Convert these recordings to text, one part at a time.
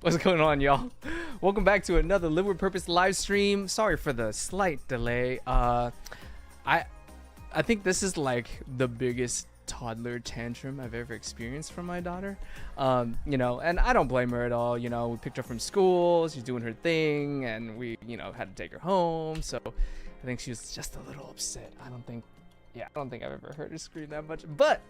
What's going on, y'all? Welcome back to another Live with Purpose live stream. Sorry for the slight delay. I think this is like the biggest toddler tantrum I've ever experienced from my daughter. You know, and I don't blame her at all. You know, we picked her from school, she's doing her thing, and we, you know, had to take her home. So I think she was just a little upset. I don't think I've ever heard her scream that much, but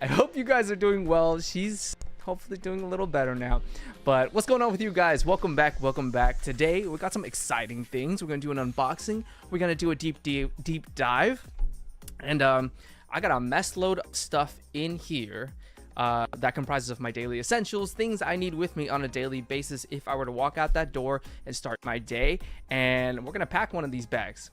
I hope you guys are doing well. She's hopefully doing a little better now. But what's going on with you guys? Welcome back. Today we got some exciting things. We're gonna do an unboxing, we're gonna do a deep dive, and I got a mess load of stuff in here that comprises of my daily essentials, things I need with me on a daily basis if I were to walk out that door and start my day. And we're gonna pack one of these bags.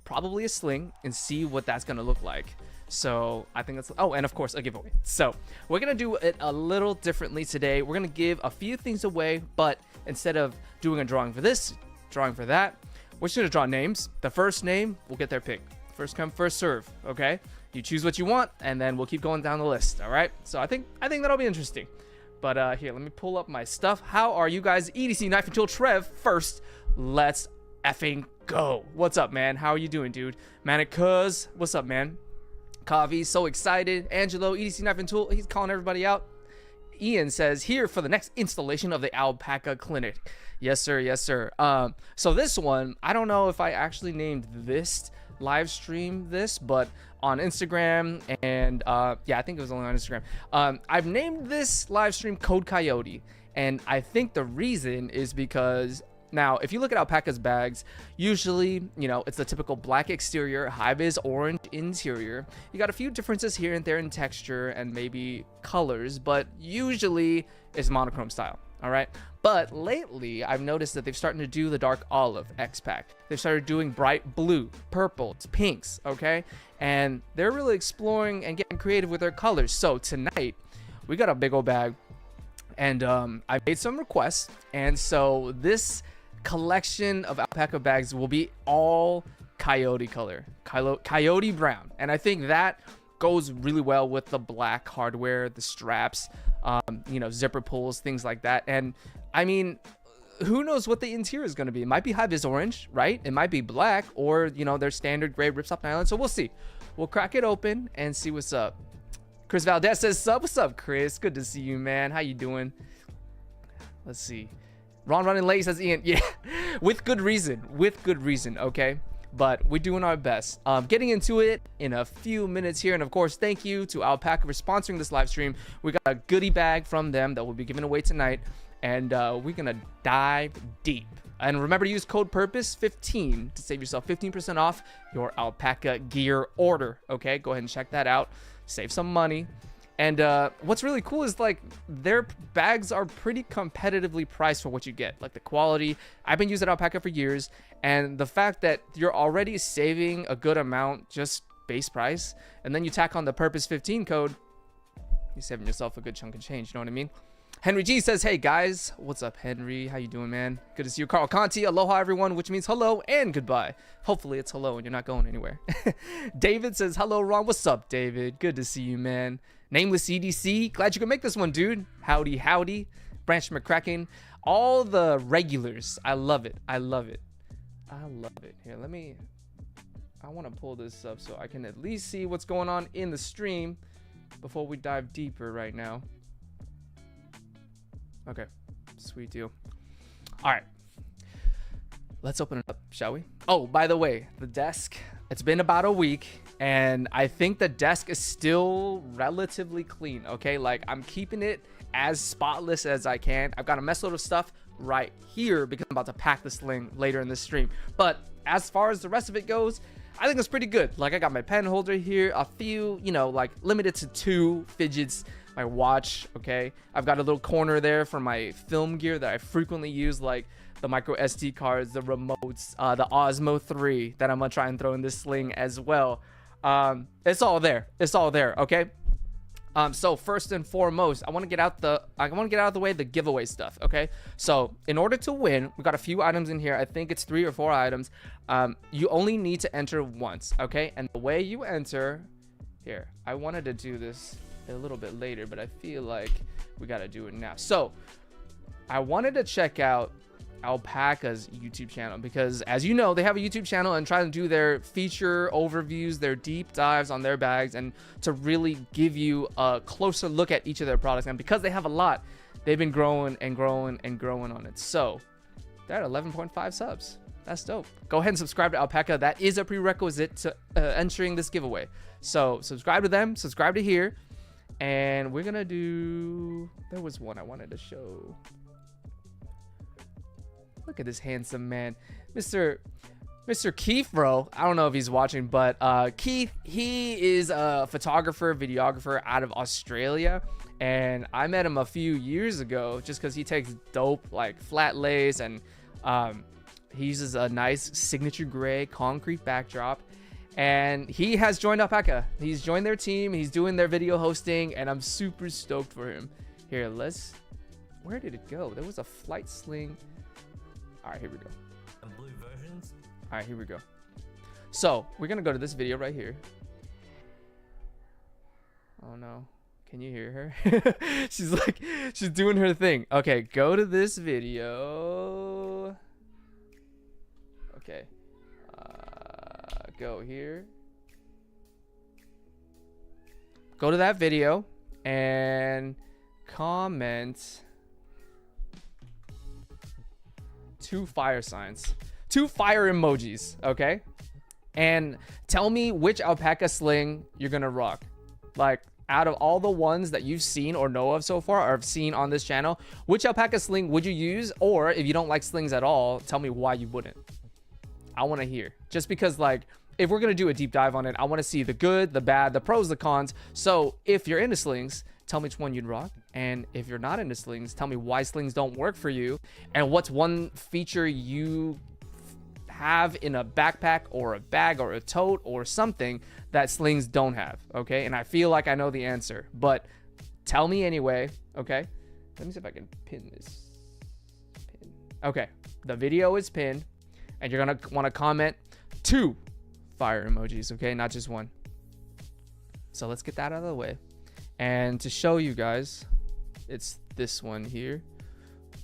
Probably a sling, and see what that's gonna look like. So I think that's, oh, and of course a giveaway. So we're gonna do it a little differently today. We're gonna give a few things away, but instead of doing a drawing for this, drawing for that, we're just gonna draw names. The first name will get their pick. First come, first serve. Okay, you choose what you want, and then we'll keep going down the list. All right, so I think that'll be interesting. But here, let me pull up my stuff. How are you guys? EDC Knife and Tool Trev first. Let's effing go. What's up, man? How are you doing, dude? Manic Cuz, what's up, man? Kavi, so excited. Angelo, EDC Knife and Tool, he's calling everybody out. Ian says, here for the next installation of the ALPAKA clinic. Yes, sir. Yes, sir. So this one, I don't know if I actually named this live stream this, but on Instagram and yeah, I think it was only on Instagram. I've named this live stream Code Coyote, and I think the reason is because now, if you look at ALPAKA's bags, usually, you know, it's the typical black exterior, high-vis orange interior. You got a few differences here and there in texture and maybe colors, but usually it's monochrome style, all right? But lately, I've noticed that they've started to do the dark olive X-Pack. They've started doing bright blue, purples, pinks, okay? And they're really exploring and getting creative with their colors. So tonight, we got a big old bag, and I made some requests, and so this collection of ALPAKA bags will be all coyote color, coyote brown, and I think that goes really well with the black hardware, the straps, you know, zipper pulls, things like that. And I mean, who knows what the interior is going to be? It might be high-vis orange, right? It might be black, or you know, their standard gray ripstop nylon. So we'll see. We'll crack it open and see what's up. Chris Valdez says, "Sup? What's up, Chris? Good to see you, man. How you doing?" Let's see. Ron running late, says Ian. Yeah, with good reason, okay? But we're doing our best. Getting into it in a few minutes here. And of course, thank you to ALPAKA for sponsoring this live stream. We got a goodie bag from them that we'll be giving away tonight. And we're gonna dive deep. And remember to use code PURPOSE15 to save yourself 15% off your ALPAKA gear order, okay? Go ahead and check that out. Save some money. And what's really cool is like their bags are pretty competitively priced for what you get. Like the quality, I've been using ALPAKA for years, and the fact that you're already saving a good amount just base price, and then you tack on the Purpose 15 code, you're saving yourself a good chunk of change. You know what I mean? Henry G says, "Hey guys, what's up, Henry? How you doing, man? Good to see you." Carl Conti, aloha everyone, which means hello and goodbye. Hopefully it's hello and you're not going anywhere. David says, "Hello, Ron. What's up, David? Good to see you, man." Nameless CDC, glad you could make this one, dude. Howdy, howdy. Branch McCracken, all the regulars. I love it. Here, I want to pull this up so I can at least see what's going on in the stream before we dive deeper right now. Okay, sweet deal. All right, let's open it up, shall we? Oh, by the way, the desk, it's been about a week, and I think the desk is still relatively clean, okay? Like, I'm keeping it as spotless as I can. I've got a mess load of stuff right here because I'm about to pack this Sling later in this stream. But as far as the rest of it goes, I think it's pretty good. Like, I got my pen holder here, a few, you know, like limited to 2 fidgets, my watch, okay? I've got a little corner there for my film gear that I frequently use, like the micro SD cards, the remotes, the Osmo 3 that I'm gonna try and throw in this Sling as well. It's all there, okay? So first and foremost, I want to get out of the way the giveaway stuff, okay? So in order to win, we got a few items in here. I think it's 3 or 4 items. You only need to enter once, okay? And the way you enter, here, I wanted to do this a little bit later, but I feel like we got to do it now. So I wanted to check out ALPAKA's YouTube channel because, as you know, they have a YouTube channel and try to do their feature overviews, their deep dives on their bags, and to really give you a closer look at each of their products. And because they have a lot, they've been growing and growing and growing on it. So they're at 11.5 subs. That's dope. Go ahead and subscribe to ALPAKA. That is a prerequisite to entering this giveaway. So subscribe to them, subscribe to here, and we're gonna do, there was one I wanted to show. Look at this handsome man, Mr. Keith, bro. I don't know if he's watching, but Keith, he is a photographer, videographer out of Australia, and I met him a few years ago just because he takes dope like flat lays, and he uses a nice signature gray concrete backdrop, and he has joined ALPAKA. He's joined their team. He's doing their video hosting, and I'm super stoked for him. Here, where did it go? There was a flight sling. All right, here we go. Blue versions. All right, here we go. So we're gonna go to this video right here. Oh no, can you hear her? she's doing her thing. Okay, go to this video. Okay, go here. Go to that video and comment 2 fire signs, 2 fire emojis, okay? And tell me which ALPAKA sling you're gonna rock. Like, out of all the ones that you've seen or know of so far or have seen on this channel, which ALPAKA sling would you use? Or if you don't like slings at all, tell me why you wouldn't. I want to hear. Just because, like, if we're gonna do a deep dive on it, I want to see the good, the bad, the pros, the cons. So if you're into slings, tell me which one you'd rock. And if you're not into slings, tell me why slings don't work for you, and what's one feature you have in a backpack or a bag or a tote or something that slings don't have, okay? And I feel like I know the answer, but tell me anyway, okay? Let me see if I can pin this. Okay, the video is pinned, and you're gonna want to comment 2 fire emojis, okay? Not just 1. So let's get that out of the way. And to show you guys, it's this one here.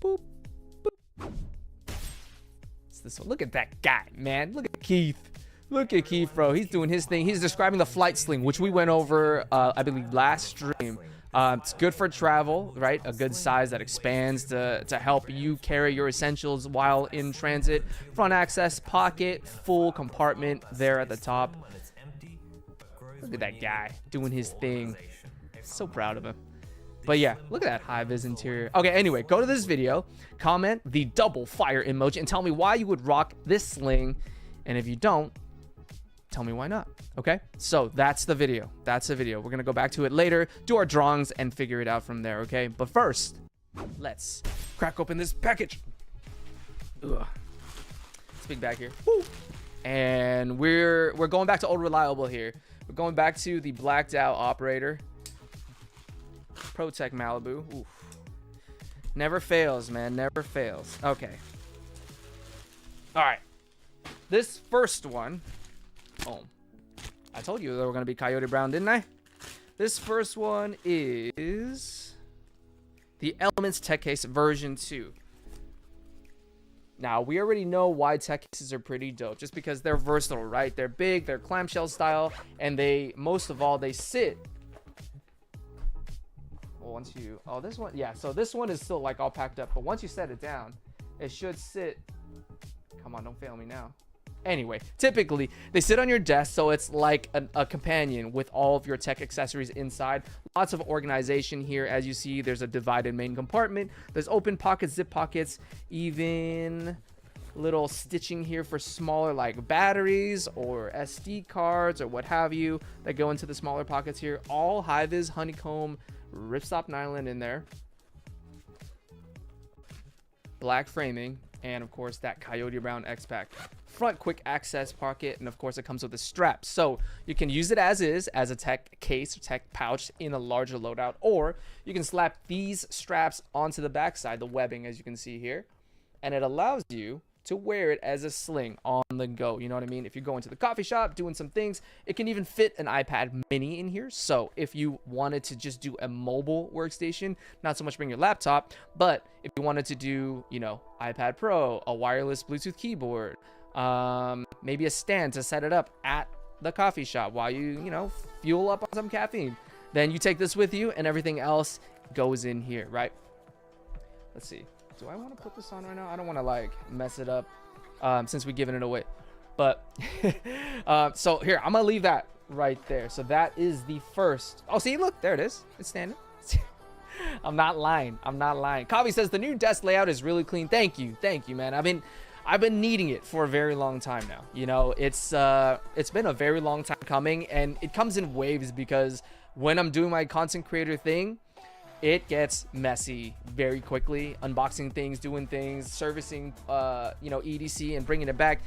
Boop, boop. It's this one. Look at that guy, man. Look at Keith. Look at Keith, bro. He's doing his thing. He's describing the flight sling, which we went over, I believe, last stream. It's good for travel, right? A good size that expands to help you carry your essentials while in transit. Front access pocket, full compartment there at the top. Look at that guy doing his thing. So proud of him. But yeah, look at that high-vis interior. Okay, anyway, go to this video, comment the double fire emoji, and tell me why you would rock this sling. And if you don't, tell me why not. Okay, so that's the video. That's the video. We're gonna go back to it later, do our drawings, and figure it out from there. Okay, but first, let's crack open this package. Ugh. This big bag here. Woo. And we're going back to old reliable here. We're going back to the blacked out operator. Protect Malibu. Oof. Never fails, man. Never fails. Okay. All right. This first one. Oh, I told you they were going to be Coyote Brown, didn't I? This first one is the Elements Tech Case version 2. Now, we already know why tech cases are pretty dope, just because they're versatile, right? They're big, they're clamshell style, and they, most of all, they sit. Well, once you, oh, this one, yeah, so this one is still like all packed up, but once you set it down, it should sit. Come on, don't fail me now. Anyway, typically they sit on your desk, so it's like a companion with all of your tech accessories inside. Lots of organization here. As you see, there's a divided main compartment. There's open pockets, zip pockets, even little stitching here for smaller like batteries or SD cards or what have you that go into the smaller pockets here. All high-vis honeycomb ripstop nylon in there. Black framing. And of course that Coyote Brown X-Pack front quick access pocket, and of course it comes with a strap, so you can use it as is, as a tech case or tech pouch in a larger loadout, or you can slap these straps onto the backside, the webbing as you can see here, and it allows you to wear it as a sling on the go. You know what I mean? If you're going to the coffee shop, doing some things, it can even fit an iPad mini in here. So if you wanted to just do a mobile workstation, not so much bring your laptop, but if you wanted to do, you know, iPad Pro, a wireless Bluetooth keyboard, maybe a stand to set it up at the coffee shop while you know, fuel up on some caffeine, then you take this with you and everything else goes in here, right? Let's see. Do I want to put this on right now? I don't want to like mess it up since we're giving it away. But so here, I'm gonna leave that right there. So that is the first. Oh, see, look, there it is. It's standing. I'm not lying. I'm not lying. Kavi says the new desk layout is really clean. Thank you, man. I've been needing it for a very long time now. You know, it's been a very long time coming, and it comes in waves because when I'm doing my content creator thing, it gets messy very quickly. Unboxing things, doing things, servicing, you know, EDC and bringing it back.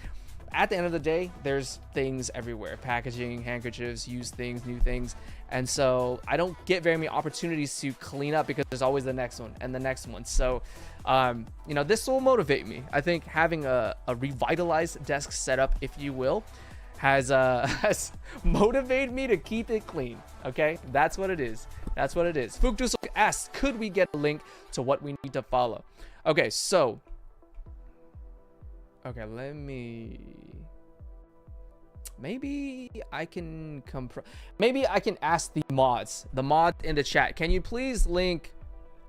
At the end of the day, there's things everywhere: packaging, handkerchiefs, used things, new things. And so I don't get very many opportunities to clean up because there's always the next one and the next one. So, you know, this will motivate me. I think having a revitalized desk setup, if you will, has motivated me to keep it clean. Okay, that's what it is. That's what it is. Fukdus asks, could we get a link to what we need to follow? Okay, so let me, maybe I can maybe I can ask the mods in the chat, can you please link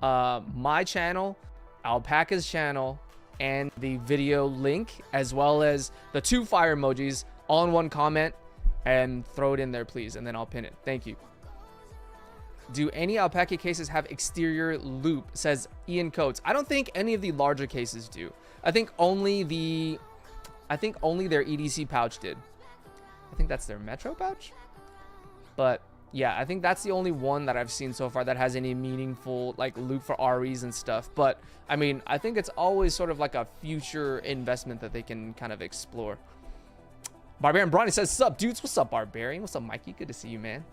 my channel, Alpaka's channel, and the video link, as well as the 2 fire emojis all in one comment, and throw it in there, please, and then I'll pin it. Thank you. Do any Alpaka cases have exterior loop? Says Ian Coates. I don't think any of the larger cases do. I think only their EDC pouch did. I think that's their Metro pouch. But yeah, I think that's the only one that I've seen so far that has any meaningful like loop for REs and stuff. But I mean, I think it's always sort of like a future investment that they can kind of explore. Barbarian Bronny says, sup dudes? What's up, Barbarian? What's up, Mikey? Good to see you, man.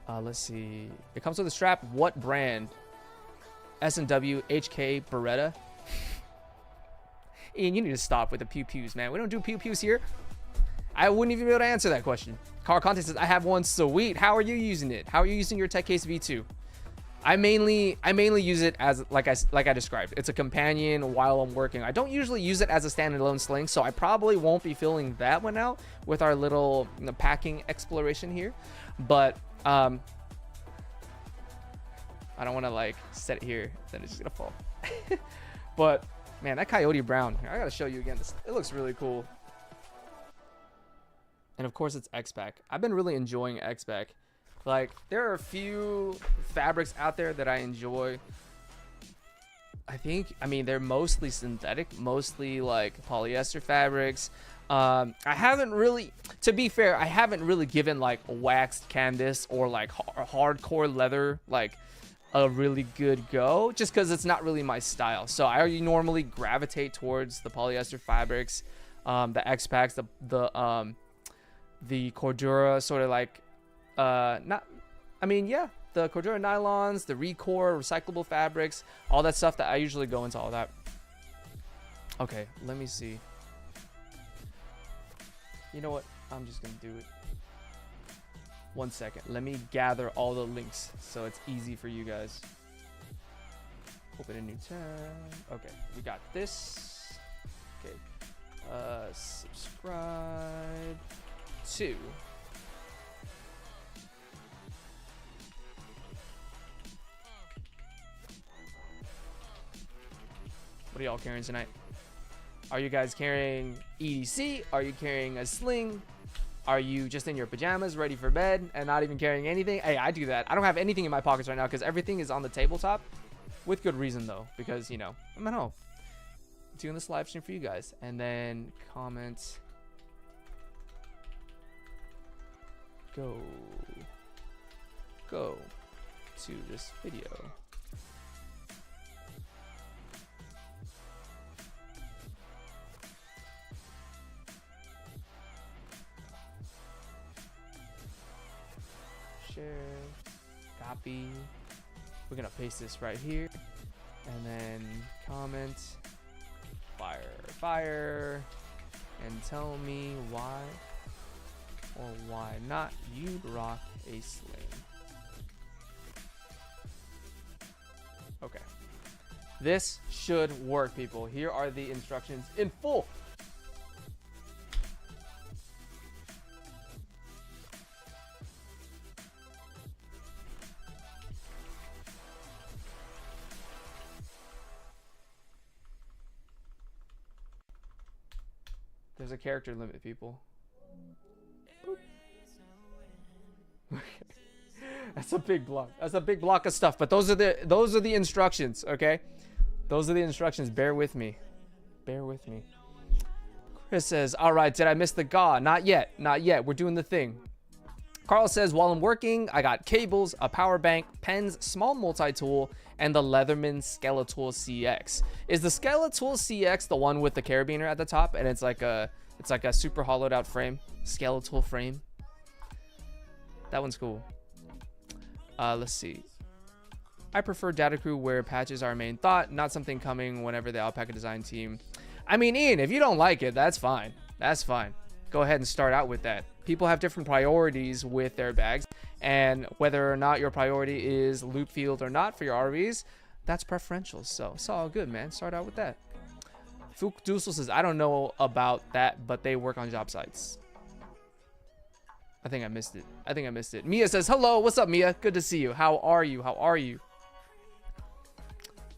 Let's see. It comes with a strap. What brand? S&W, HK, Beretta. Ian, you need to stop with the pew-pews, man. We don't do pew-pews here. I wouldn't even be able to answer that question. Car Content says, I have one. Sweet. How are you using it? How are you using your Tech Case V2? I mainly use it as like I described. It's a companion while I'm working. I don't usually use it as a standalone Sling, so I probably won't be filling that one out with our little packing exploration here. But I don't want to like set it here, then it's just gonna fall. But man, that Coyote Brown, I gotta show you again. It looks really cool. And of course it's X-Pac. I've been really enjoying X-Pac. Like, there are a few fabrics out there that I enjoy. I mean, they're mostly synthetic, mostly like polyester fabrics. I haven't really, to be fair, I haven't really given like waxed canvas or like hardcore leather like a really good go, just because it's not really my style. So I normally gravitate towards the polyester fabrics, the X-Pacs, the Cordura sort of like, the Cordura nylons, the Recore, recyclable fabrics, all that stuff that I usually go into all that. Okay, let me see. You know what? I'm just gonna do it. 1 second. Let me gather all the links so it's easy for you guys. Open a new tab. Okay, we got this. Okay. Subscribe to. What are y'all carrying tonight? Are you guys carrying EDC? Are you carrying a Sling? Are you just in your pajamas ready for bed and not even carrying anything? Hey, I do that. I don't have anything in my pockets right now because everything is on the tabletop. With good reason though, because you know, I'm at home doing this live stream for you guys. And then comment. Go to this video. Share, copy. We're gonna paste this right here, and then comment, fire. fire and tell me why or why not you'd rock a sling. Okay. This should work, people. Here are the instructions in full. There's a character limit, people. That's a big block. That's a big block of stuff. But those are the instructions, okay? Those are the instructions. Bear with me. Bear with me. Chris says, all right, did I miss the GAW? Not yet. Not yet. We're doing the thing. Carl says, while I'm working, I got cables, a power bank, pens, small multi-tool, and the Leatherman Skeletal CX. Is the Skeletal CX the one with the carabiner at the top, and it's like a super hollowed out frame, skeletal frame? That one's cool. Let's see. I prefer data crew where patches are main thought, not something coming whenever the ALPAKA design team. I mean, Ian, if you don't like it, that's fine. That's fine. Go ahead and start out with that. People have different priorities with their bags, and whether or not your priority is loop field or not for your RVs, that's preferential. So it's all good, man. Start out with that. Fook Dusel says, I don't know about that, but they work on job sites. I think I missed it. I think I missed it. Mia says, hello. What's up, Mia? Good to see you. How are you? How are you?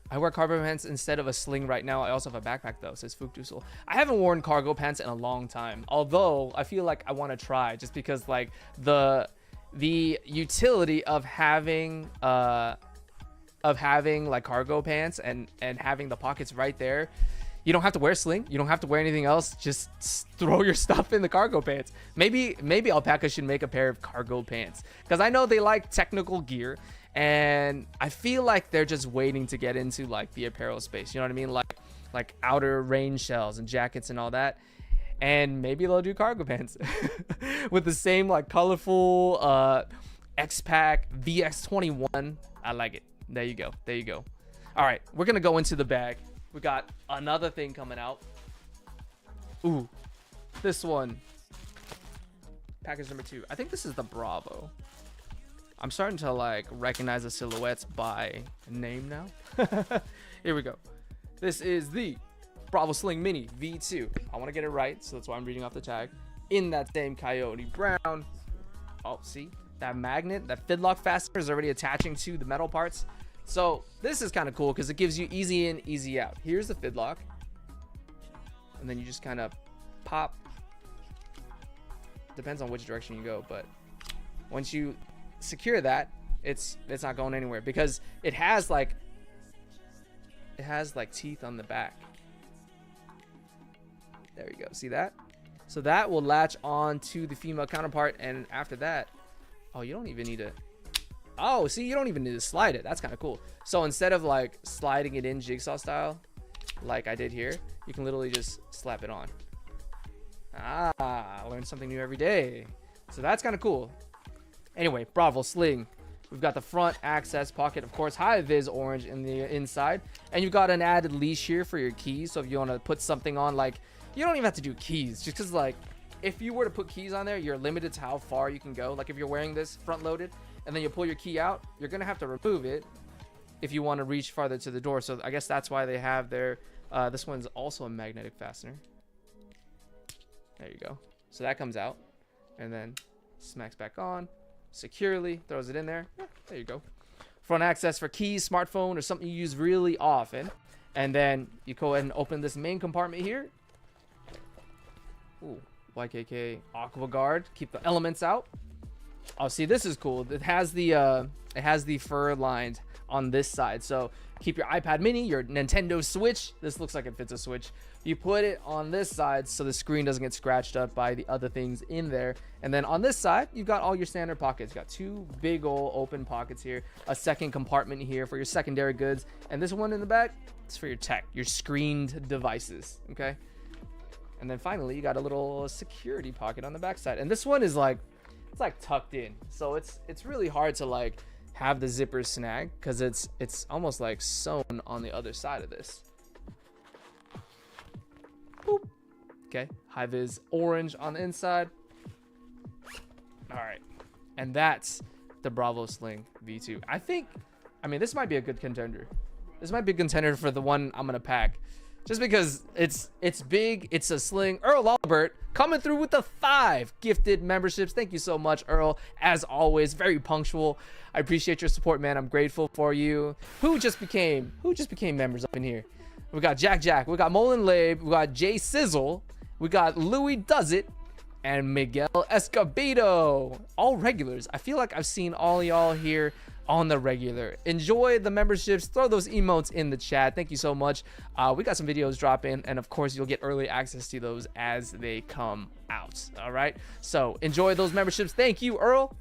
I wear cargo pants instead of a sling right now. I also have a backpack, though, says Fook Dusel. I haven't worn cargo pants in a long time, although I feel like I want to try just because, like, the utility of having like cargo pants and having the pockets right there. You don't have to wear sling. You don't have to wear anything else. Just throw your stuff in the cargo pants. Maybe ALPAKA should make a pair of cargo pants, because I know they like technical gear, and I feel like they're just waiting to get into like the apparel space. You know what I mean? Like outer rain shells and jackets and all that. And maybe they'll do cargo pants with the same like colorful X-Pack VX21. I like it. There you go. There you go. All right, we're gonna go into the bag. We got another thing coming out. Ooh, this one. Package number 2. I think this is the Bravo. I'm starting to like recognize the silhouettes by name now. Here we go. This is the Bravo Sling Mini V2. I want to get it right, so that's why I'm reading off the tag. In that same coyote brown. Oh, see? That magnet, that fidlock fastener is already attaching to the metal parts. So this is kind of cool because it gives you easy in, easy out. Here's the fidlock. And then you just kind of pop. Depends on which direction you go, but once you secure that, it's not going anywhere because it has like teeth on the back. There you go. See that? So that will latch on to the female counterpart, and after that, oh, you don't even need to. Oh, see, you don't even need to slide it. That's kind of cool. So instead of like sliding it in jigsaw style, like I did here, you can literally just slap it on. Ah, I learn something new every day. So that's kind of cool. Anyway, Bravo Sling. We've got the front access pocket, of course, high vis orange in the inside. And you've got an added leash here for your keys. So if you want to put something on, like, you don't even have to do keys. Just because, like, if you were to put keys on there, you're limited to how far you can go. Like, if you're wearing this front loaded and then you pull your key out, you're going to have to remove it if you want to reach farther to the door. So I guess that's why they have their, this one's also a magnetic fastener. There you go. So that comes out and then smacks back on securely, throws it in there. Yeah, there you go. Front access for keys, smartphone, or something you use really often. And then you go ahead and open this main compartment here. Ooh, YKK Aqua Guard. Keep the elements out. Oh, see, this is cool. It has the fur lined on this side. So keep your iPad mini, your Nintendo Switch. This looks like it fits a Switch. You put it on this side so the screen doesn't get scratched up by the other things in there. And then on this side, you've got all your standard pockets. You've got 2 big old open pockets here, a second compartment here for your secondary goods, and this one in the back is for your tech, your screened devices. Okay. And then finally, you got a little security pocket on the back side. And this one is like, it's like tucked in. So it's really hard to like have the zipper snag because it's almost like sewn on the other side of this. Okay, high-vis orange on the inside. All right, and that's the Bravo Sling V2. I mean, this might be a good contender. This might be a contender for the one I'm gonna pack, just because it's big. It's a Sling. Earl Albert coming through with the 5 gifted memberships. Thank you so much, Earl. As always, very punctual. I appreciate your support, man. I'm grateful for you. Who just became members up in here? We got Jack. We got Molin Labe. We got Jay Sizzle. We got Louis Does It. And Miguel Escobedo. All regulars. I feel like I've seen all y'all here on the regular. Enjoy the memberships. Throw those emotes in the chat. Thank you so much. We got some videos dropping, and of course you'll get early access to those as they come out. All right, so enjoy those memberships. Thank you, Earl.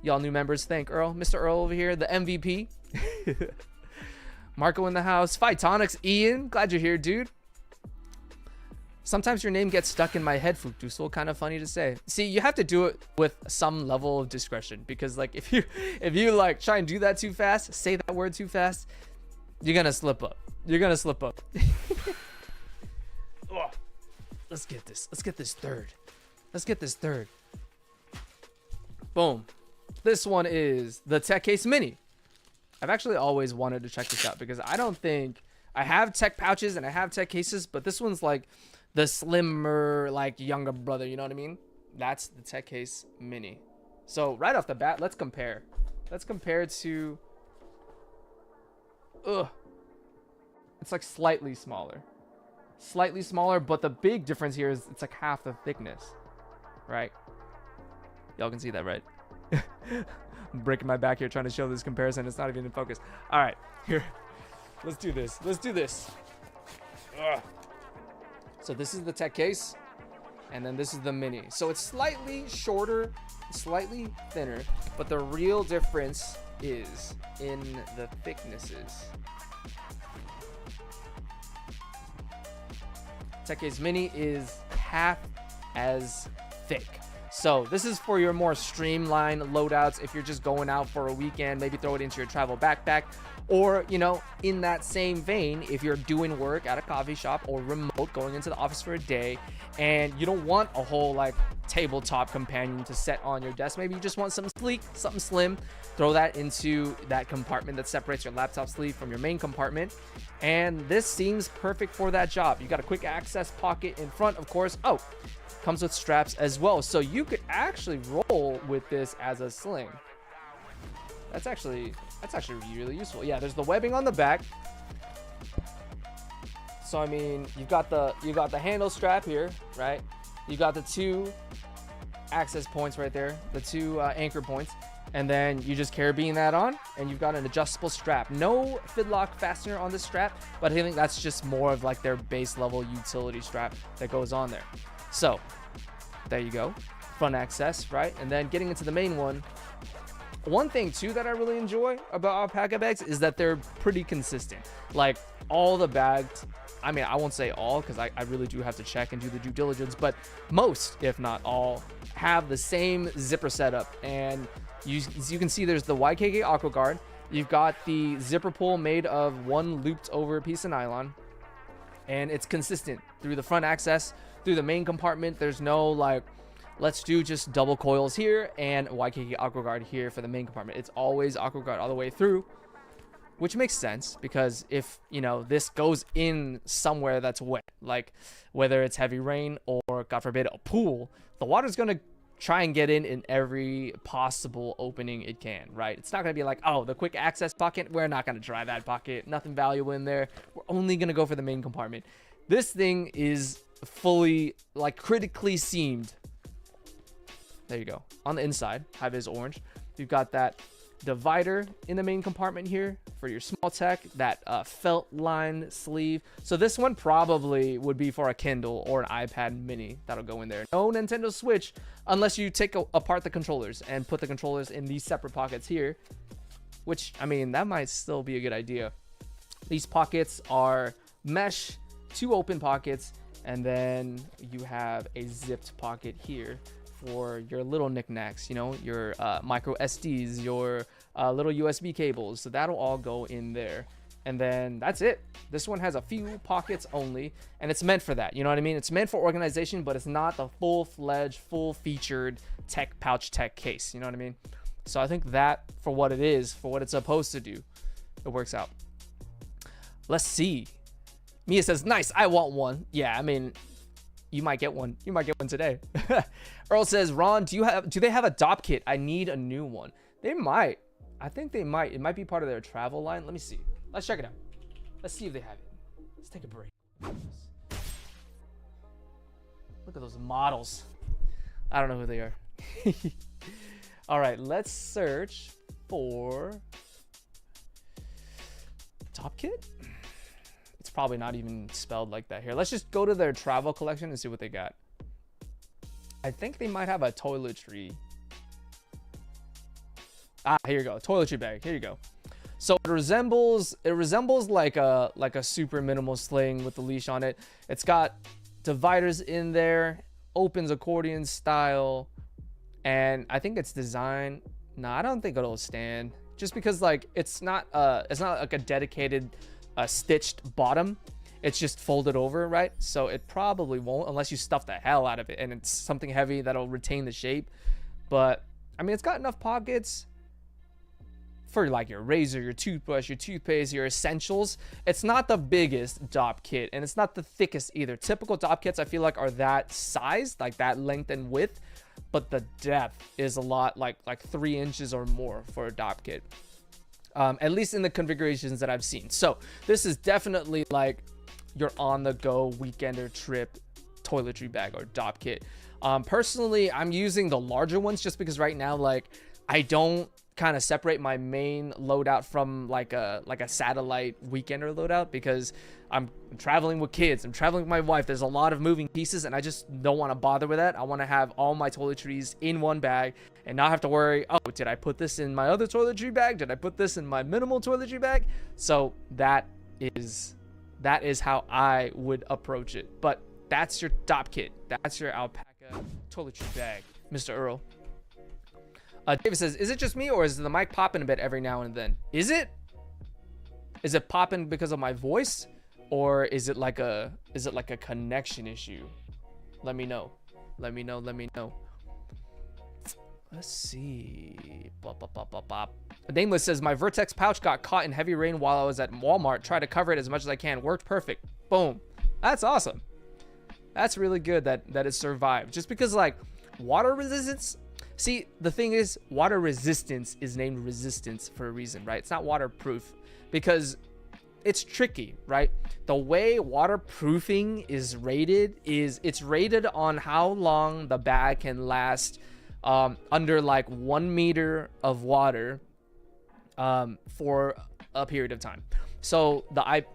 Y'all new members, thank Earl. Mr. Earl over here, the MVP. Marco in the house. Phytonics Ian, glad you're here, dude. Sometimes your name gets stuck in my head, Futusul. Kind of funny to say. See, you have to do it with some level of discretion, because like if you like try and do that too fast, say that word too fast, you're gonna slip up. Oh, let's get this third. Boom. This one is the Tech Case Mini. I've actually always wanted to check this out, because I don't think I have tech pouches and I have tech cases, but this one's like the slimmer, like younger brother, you know what I mean? That's the Tech Case Mini. So right off the bat, let's compare to it's like slightly smaller, but the big difference here is it's like half the thickness, right? Y'all can see that, right? I'm breaking my back here trying to show this comparison. It's not even in focus. All right, here, let's do this. Ugh. So this is the Tech Case, and then this is the Mini. So it's slightly shorter, slightly thinner, but the real difference is in the thicknesses. Tech Case Mini is half as thick. So this is for your more streamlined loadouts. If you're just going out for a weekend, maybe throw it into your travel backpack. Or, you know, in that same vein, if you're doing work at a coffee shop or remote, going into the office for a day, and you don't want a whole like tabletop companion to set on your desk, maybe you just want something sleek, something slim, throw that into that compartment that separates your laptop sleeve from your main compartment. And this seems perfect for that job. You got a quick access pocket in front, of course. Oh, comes with straps as well. So you could actually roll with this as a sling. That's actually really useful. Yeah, there's the webbing on the back. So I mean, you got the handle strap here, right? You got the 2 access points right there, the 2 anchor points, and then you just carabine that on, and you've got an adjustable strap. No fidlock fastener on this strap, but I think that's just more of like their base level utility strap that goes on there. So there you go, front access, right? And then getting into the main one. One thing too that I really enjoy about Alpaca bags is that they're pretty consistent. Like all the bags, I mean, I won't say all, because I really do have to check and do the due diligence, but most, if not all, have the same zipper setup. And you can see there's the YKK Aqua Guard. You've got the zipper pull made of one looped over piece of nylon, and it's consistent through the front access, through the main compartment. There's no like, let's do just double coils here and YKK Aqua Guard here for the main compartment. It's always Aqua Guard all the way through, which makes sense, because if, you know, this goes in somewhere that's wet, like whether it's heavy rain or, God forbid, a pool, the water's going to try and get in every possible opening it can, right? It's not going to be like, oh, the quick access pocket, we're not going to try that pocket. Nothing valuable in there. We're only going to go for the main compartment. This thing is fully, like, critically seamed. There you go. On the inside, high-vis orange. You've got that divider in the main compartment here for your small tech, that felt line sleeve. So this one probably would be for a Kindle or an iPad mini that'll go in there. No Nintendo Switch unless you take apart the controllers and put the controllers in these separate pockets here, which, I mean, that might still be a good idea. These pockets are mesh, 2 open pockets, and then you have a zipped pocket here for your little knickknacks, you know, your micro SDs, your little USB cables. So that'll all go in there. And then that's it. This one has a few pockets only, and it's meant for that. You know what I mean? It's meant for organization, but it's not the full-fledged, full-featured tech pouch tech case. You know what I mean? So I think that, for what it is, for what it's supposed to do, it works out. Let's see. Mia says, nice, I want one. Yeah, I mean, you might get one. You might get one today. Earl says, Ron, do they have a DOP kit? I need a new one. They might. I think they might. It might be part of their travel line. Let me see. Let's check it out. Let's see if they have it. Let's take a break. Look at those models. I don't know who they are. All right, let's search for DOP kit. It's probably not even spelled like that here. Let's just go to their travel collection and see what they got. I think they might have a toiletry. Ah, here you go. Toiletry bag. Here you go. So it resembles like a super minimal sling with the leash on it. It's got dividers in there, opens accordion style, and I think it's designed. No, I don't think it'll stand. Just because like it's not like a dedicated stitched bottom. It's just folded over, right? So it probably won't unless you stuff the hell out of it and it's something heavy that'll retain the shape. But I mean, it's got enough pockets for like your razor, your toothbrush, your toothpaste, your essentials. It's not the biggest DOP kit and it's not the thickest either. Typical DOP kits I feel like are that size, like that length and width, but the depth is a lot, like 3 inches or more for a DOP kit. At least in the configurations that I've seen. So this is definitely like your on-the-go weekender trip toiletry bag or DOP kit. Personally, I'm using the larger ones just because right now, like, I don't kind of separate my main loadout from like a satellite weekender loadout because I'm traveling with kids. I'm traveling with my wife. There's a lot of moving pieces and I just don't want to bother with that. I want to have all my toiletries in one bag and not have to worry, oh, did I put this in my other toiletry bag? Did I put this in my minimal toiletry bag? So that is how I would approach it. But that's your DOP kit. That's your ALPAKA toiletry bag, Mr. Earl. David says, is it just me or is the mic popping a bit every now and then? Is it popping because of my voice or is it like a connection issue? Let me know. Let me know. Let's see. Bop, bop, bop, bop, bop. Nameless says, my Vertex pouch got caught in heavy rain while I was at Walmart. Tried to cover it as much as I can. Worked perfect. Boom. That's awesome. That's really good that it survived. Just because like water resistance. See, the thing is, water resistance is named resistance for a reason, right? It's not waterproof because it's tricky, right? The way waterproofing is rated is it's rated on how long the bag can last under like 1 meter of water for a period of time. So the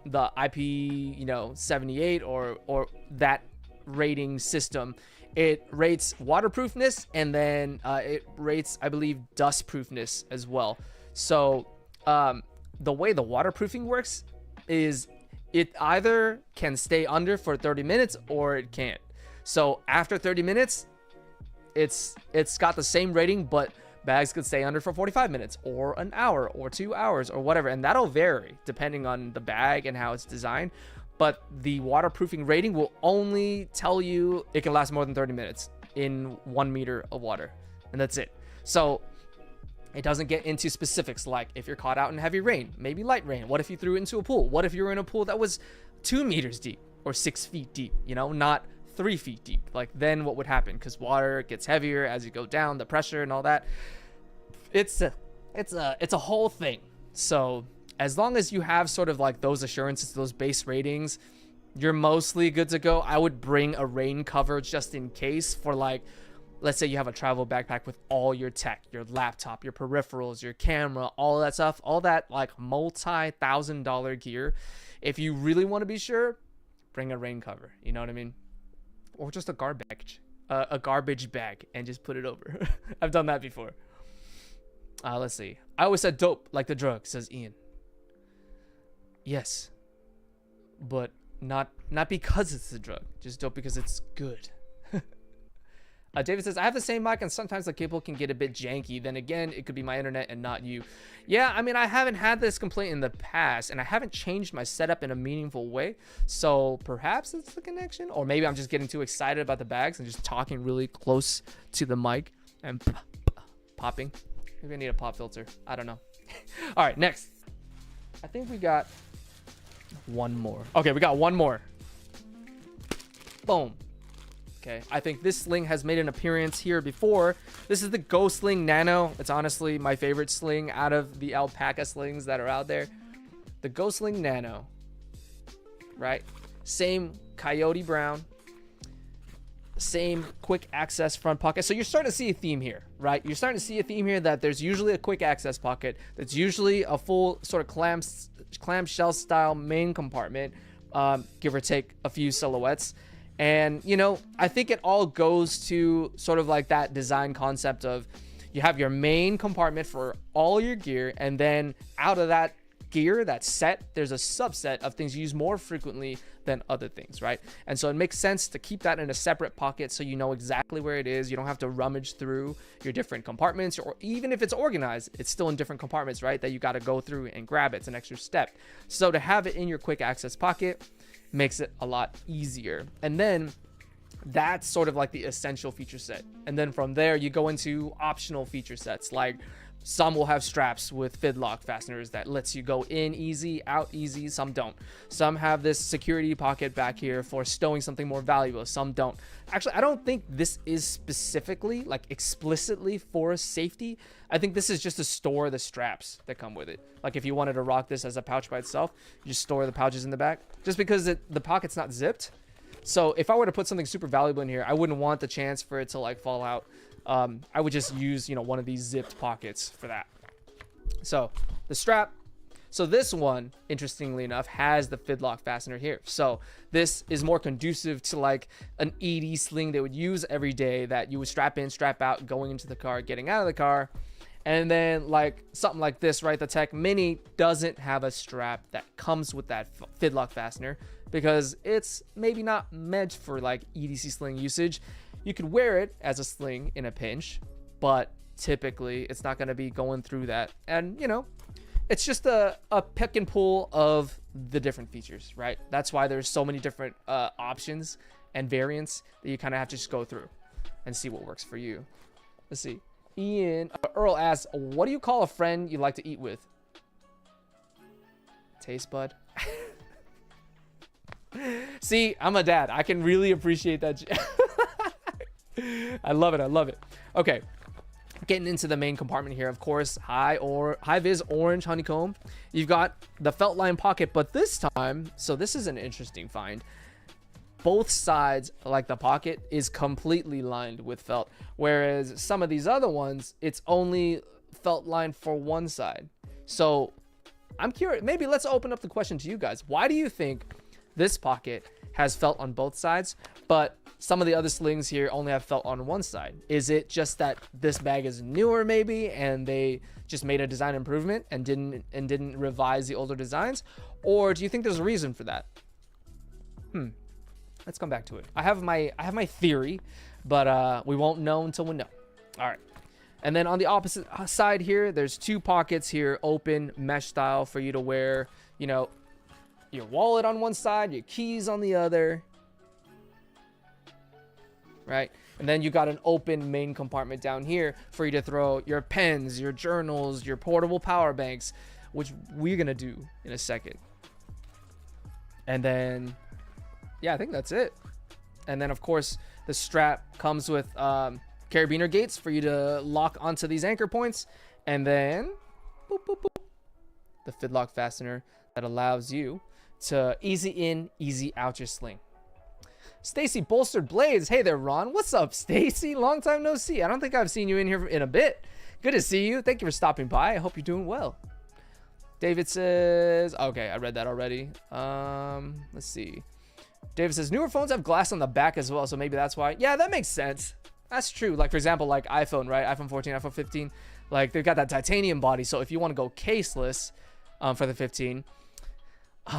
IP 78 or that rating system, it rates waterproofness and then it rates, I believe, dustproofness as well. So the way the waterproofing works is it either can stay under for 30 minutes or it can't. So after 30 minutes, it's got the same rating, but bags could stay under for 45 minutes or an hour or 2 hours or whatever. And that'll vary depending on the bag and how it's designed. But the waterproofing rating will only tell you it can last more than 30 minutes in 1 meter of water. And that's it. So it doesn't get into specifics like if you're caught out in heavy rain, maybe light rain. What if you threw it into a pool? What if you were in a pool that was 2 meters deep or 6 feet deep, not 3 feet deep? Like then what would happen? Because water gets heavier as you go down, the pressure and all that. It's a whole thing. So as long as you have sort of like those assurances, those base ratings, you're mostly good to go. I would bring a rain cover just in case for like, let's say you have a travel backpack with all your tech, your laptop, your peripherals, your camera, all that stuff, all that like multi-$1,000 gear. If you really want to be sure, bring a rain cover. You know what I mean? Or just a garbage bag and just put it over. I've done that before. Let's see. I always said dope like the drug, says Ian. Yes, but not because it's a drug, just dope because it's good. David says, I have the same mic and sometimes the cable can get a bit janky. Then again, it could be my internet and not you. Yeah, I mean, I haven't had this complaint in the past and I haven't changed my setup in a meaningful way. So perhaps it's the connection, or maybe I'm just getting too excited about the bags and just talking really close to the mic and popping. Maybe I need a pop filter. I don't know. All right, next. I think we got one more. Okay, we got one more. Boom. Okay, I think this sling has made an appearance here before. This is the Go Sling Nano. It's honestly my favorite sling out of the ALPAKA slings that are out there. The Go Sling Nano, right? Same coyote brown, same quick access front pocket. So you're starting to see a theme here, right? You're starting to see a theme here that there's usually a quick access pocket. That's usually a full sort of clamshell style main compartment, give or take a few silhouettes. And, you know, I think it all goes to sort of like that design concept of you have your main compartment for all your gear, and then out of that gear, that set, there's a subset of things you use more frequently than other things, right? And so it makes sense to keep that in a separate pocket so you know exactly where it is. You don't have to rummage through your different compartments, or even if it's organized, it's still in different compartments, right? That you got to go through and grab it. It's an extra step. So to have it in your quick access pocket makes it a lot easier. And then that's sort of like the essential feature set. And then from there, you go into optional feature sets. Like some will have straps with fidlock fasteners that lets you go in easy, out easy. Some don't. Some have this security pocket back here for stowing something more valuable. Some don't. Actually, I don't think this is specifically, like explicitly for safety. I think this is just to store the straps that come with it. Like if you wanted to rock this as a pouch by itself, you just store the pouches in the back. Just because the pocket's not zipped. So if I were to put something super valuable in here, I wouldn't want the chance for it to like fall out. I would just use, you know, one of these zipped pockets for that. So the strap. So this one, interestingly enough, has the fidlock fastener here. So this is more conducive to like an ED sling they would use every day, that you would strap in, strap out, going into the car, getting out of the car. And then like something like this, right? The Tech Mini doesn't have a strap that comes with that fidlock fastener because it's maybe not meant for like EDC sling usage. You could wear it as a sling in a pinch, but typically it's not going to be going through that. And you know, it's just a pick and pull of the different features, right? That's why there's so many different options and variants that you kind of have to just go through and see what works for you. Let's see. Earl asks, what do you call a friend you like to eat with? Taste bud. See, I'm a dad. I can really appreciate that. I love it. I love it. Okay. Getting into the main compartment here, of course, high vis orange honeycomb. You've got the felt line pocket, but this time, so this is an interesting find. Both sides, like the pocket, is completely lined with felt, whereas some of these other ones, it's only felt lined for one side. So I'm curious, maybe let's open up the question to you guys. Why do you think this pocket has felt on both sides, but some of the other slings here only have felt on one side? Is it just that this bag is newer maybe, and they just made a design improvement and didn't revise the older designs? Or do you think there's a reason for that? Let's come back to it. I have my theory, but we won't know until we know. All right. And then on the opposite side here, there's two pockets here, open mesh style, for you to wear, you know, your wallet on one side, your keys on the other. Right? And then you got an open main compartment down here for you to throw your pens, your journals, your portable power banks, which we're going to do in a second. And then, yeah, I think that's it. And then, of course, the strap comes with carabiner gates for you to lock onto these anchor points. And then, boop, boop, boop, the fidlock fastener that allows you to easy in, easy out your sling. Stacy Bolstered Blades. Hey there, Ron. What's up, Stacy? Long time no see. I don't think I've seen you in here in a bit. Good to see you. Thank you for stopping by. I hope you're doing well. David says, okay, I read that already. Let's see. David says, newer phones have glass on the back as well, so maybe that's why. Yeah, that makes sense. That's true. Like, for example, like iPhone, right? iPhone 14, iPhone 15. Like, they've got that titanium body, so if you want to go caseless for the 15,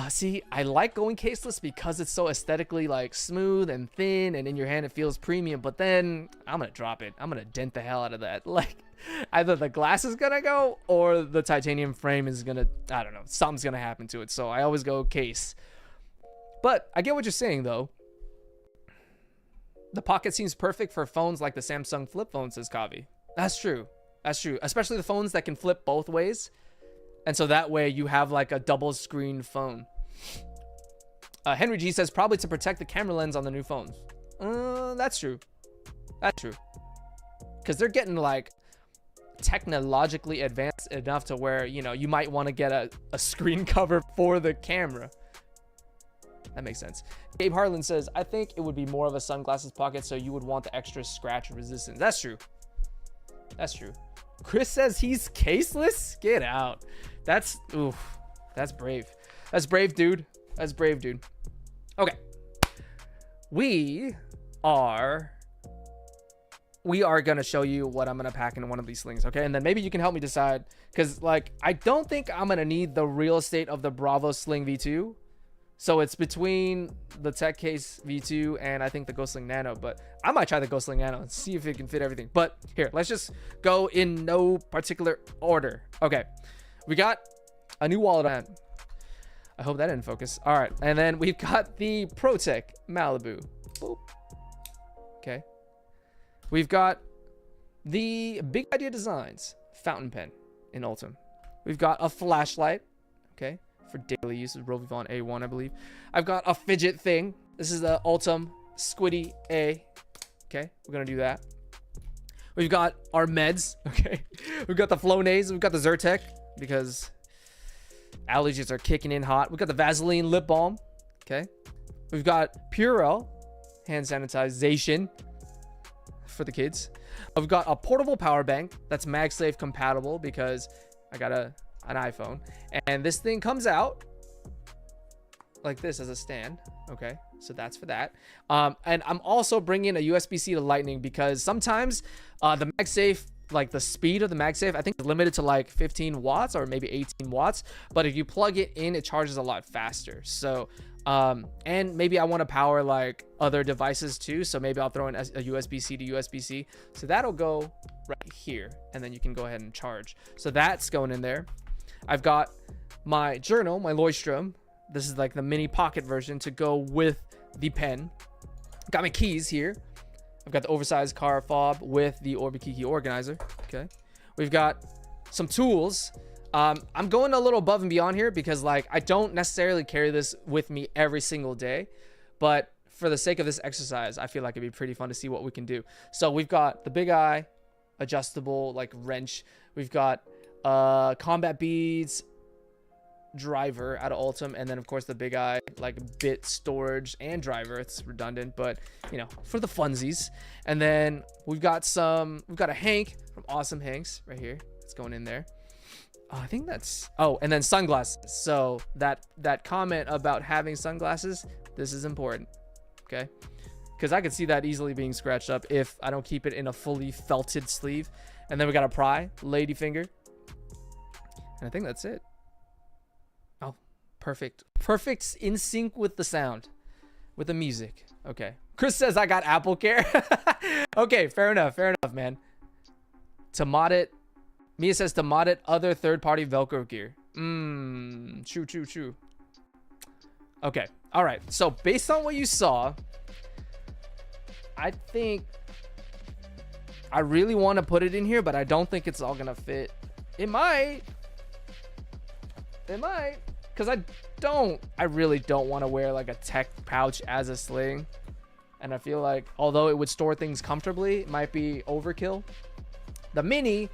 See, I like going caseless because it's so aesthetically like smooth and thin, and in your hand it feels premium. But then I'm gonna drop it. I'm gonna dent the hell out of that. Like, either the glass is gonna go or the titanium frame is gonna, I don't know, something's gonna happen to it. So I always go case. But I get what you're saying though. The Pocket seems perfect for phones like the Samsung flip phone, says Kavi. That's true. That's true. Especially the phones that can flip both ways. And so that way you have like a double screen phone. Henry G says probably to protect the camera lens on the new phones. That's true. That's true. Because they're getting like technologically advanced enough to where, you know, you might want to get a screen cover for the camera. That makes sense. Gabe Harlan says, I think it would be more of a sunglasses pocket, so you would want the extra scratch resistance. That's true. That's true. Chris says he's caseless? Get out. That's, oof. That's brave. That's brave, dude. That's brave, dude. Okay. We are going to show you what I'm going to pack in one of these slings, okay? And then maybe you can help me decide, because, like, I don't think I'm going to need the real estate of the Bravo Sling V2. So it's between the Tech Case V2 and I think the Ghost Sling Nano, but I might try the Ghost Sling Nano and see if it can fit everything. But here, let's just go in no particular order. Okay, we got a new wallet. I hope that didn't focus. All right, and then we've got the ProTech Malibu. Boop. Okay, we've got the Big Idea Designs fountain pen in Ultim. We've got a flashlight. Okay. For daily use of Rovivon A1, I believe. I've got a fidget thing. This is the Ultim Squiddy A. Okay, we're gonna do that. We've got our meds. Okay, we've got the Flonase. We've got the Zyrtec because allergies are kicking in hot. We've got the Vaseline lip balm. Okay, we've got Purell hand sanitization for the kids. We've got a portable power bank that's MagSafe compatible because I got an iPhone, and this thing comes out like this as a stand. Okay, so that's for that. And I'm also bringing a USB-C to Lightning because sometimes the MagSafe, like the speed of the MagSafe, I think is limited to like 15 watts or maybe 18 watts, but if you plug it in, it charges a lot faster. So and maybe I want to power like other devices too, so maybe I'll throw in a USB-C to USB-C, so that'll go right here, and then you can go ahead and charge. So that's going in there. I've got my journal, my Leuchtturm. This is like the mini pocket version to go with the pen. Got my keys here. I've got the oversized car fob with the Orbikiki organizer. Okay. We've got some tools. I'm going a little above and beyond here because like I don't necessarily carry this with me every single day, but for the sake of this exercise, I feel like it'd be pretty fun to see what we can do. So we've got the Big Eye adjustable like wrench. We've got combat beads driver out of Ultim, and then of course the Big Eye like bit storage and driver. It's redundant, but you know, for the funsies. And then we've got a Hank from Awesome Hanks right here. It's going in there. I think that's, oh, and then sunglasses. So that comment about having sunglasses, this is important. Okay, because I could see that easily being scratched up if I don't keep it in a fully felted sleeve. And then we got a pry ladyfinger. And I think that's it. Oh, perfect. Perfect in sync with the sound, with the music. Okay. Chris says I got Apple Care. Okay, fair enough. Fair enough, man. To mod it. Mia says to mod it other third-party Velcro gear. True. Okay. All right. So based on what you saw, I think I really want to put it in here, but I don't think it's all going to fit. It might. Because I really don't want to wear like a tech pouch as a sling. And I feel like although it would store things comfortably, it might be overkill. The mini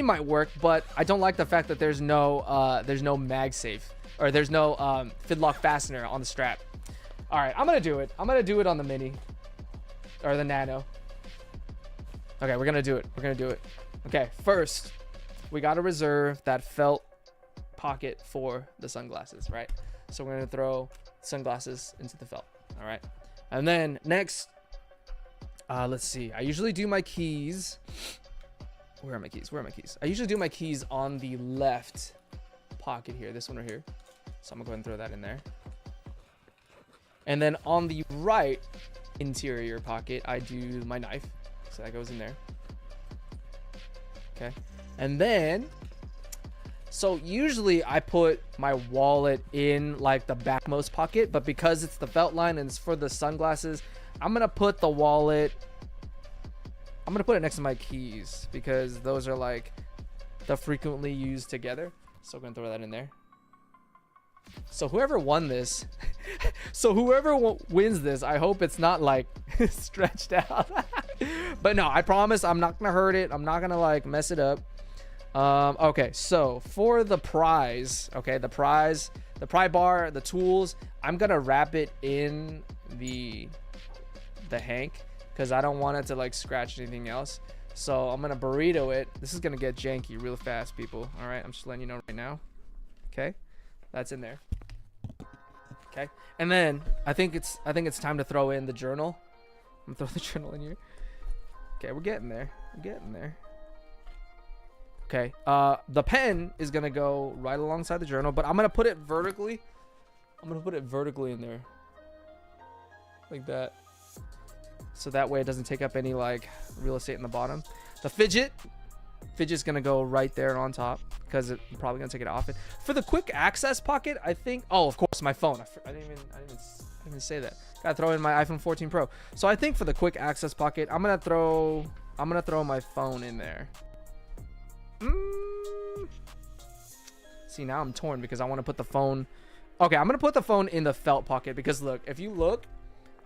might work, but I don't like the fact that there's no MagSafe, or there's no Fidlock fastener on the strap. All right, I'm gonna do it. I'm gonna do it on the mini or the nano. Okay, we're gonna do it. Okay, first we gotta reserve that felt pocket for the sunglasses, right? So we're gonna throw sunglasses into the felt. All right, and then next, let's see. I usually do my keys. Where are my keys? I usually do my keys on the left pocket here. This one right here. So I'm gonna go ahead and throw that in there. And then on the right interior pocket, I do my knife. So that goes in there. Okay. And then, so usually I put my wallet in like the backmost pocket, but because it's the felt line and it's for the sunglasses, I'm gonna put the wallet, I'm gonna put it next to my keys because those are like the frequently used together. So I'm gonna throw that in there. So whoever won this, wins this, I hope it's not like stretched out. But no, I promise I'm not gonna hurt it. I'm not gonna like mess it up. Okay, so for the prize, okay, the pry bar, the tools, I'm gonna wrap it in the hank because I don't want it to like scratch anything else. So I'm gonna burrito it. This is gonna get janky real fast, people. All right, I'm just letting you know right now. Okay, that's in there. Okay, and then I think it's time to throw in the journal. I'm gonna throw the journal in here. Okay, we're getting there. Okay, the pen is gonna go right alongside the journal, but I'm gonna put it vertically. In there, like that. So that way it doesn't take up any like real estate in the bottom. The fidget's gonna go right there on top because I'm probably gonna take it off it. For the quick access pocket, I think, oh, of course, my phone. I didn't even say that. Gotta throw in my iPhone 14 Pro. So I think for the quick access pocket, I'm gonna throw my phone in there. See, now I'm torn because I want to put the phone. Okay, I'm gonna put the phone in the felt pocket because look, if you look,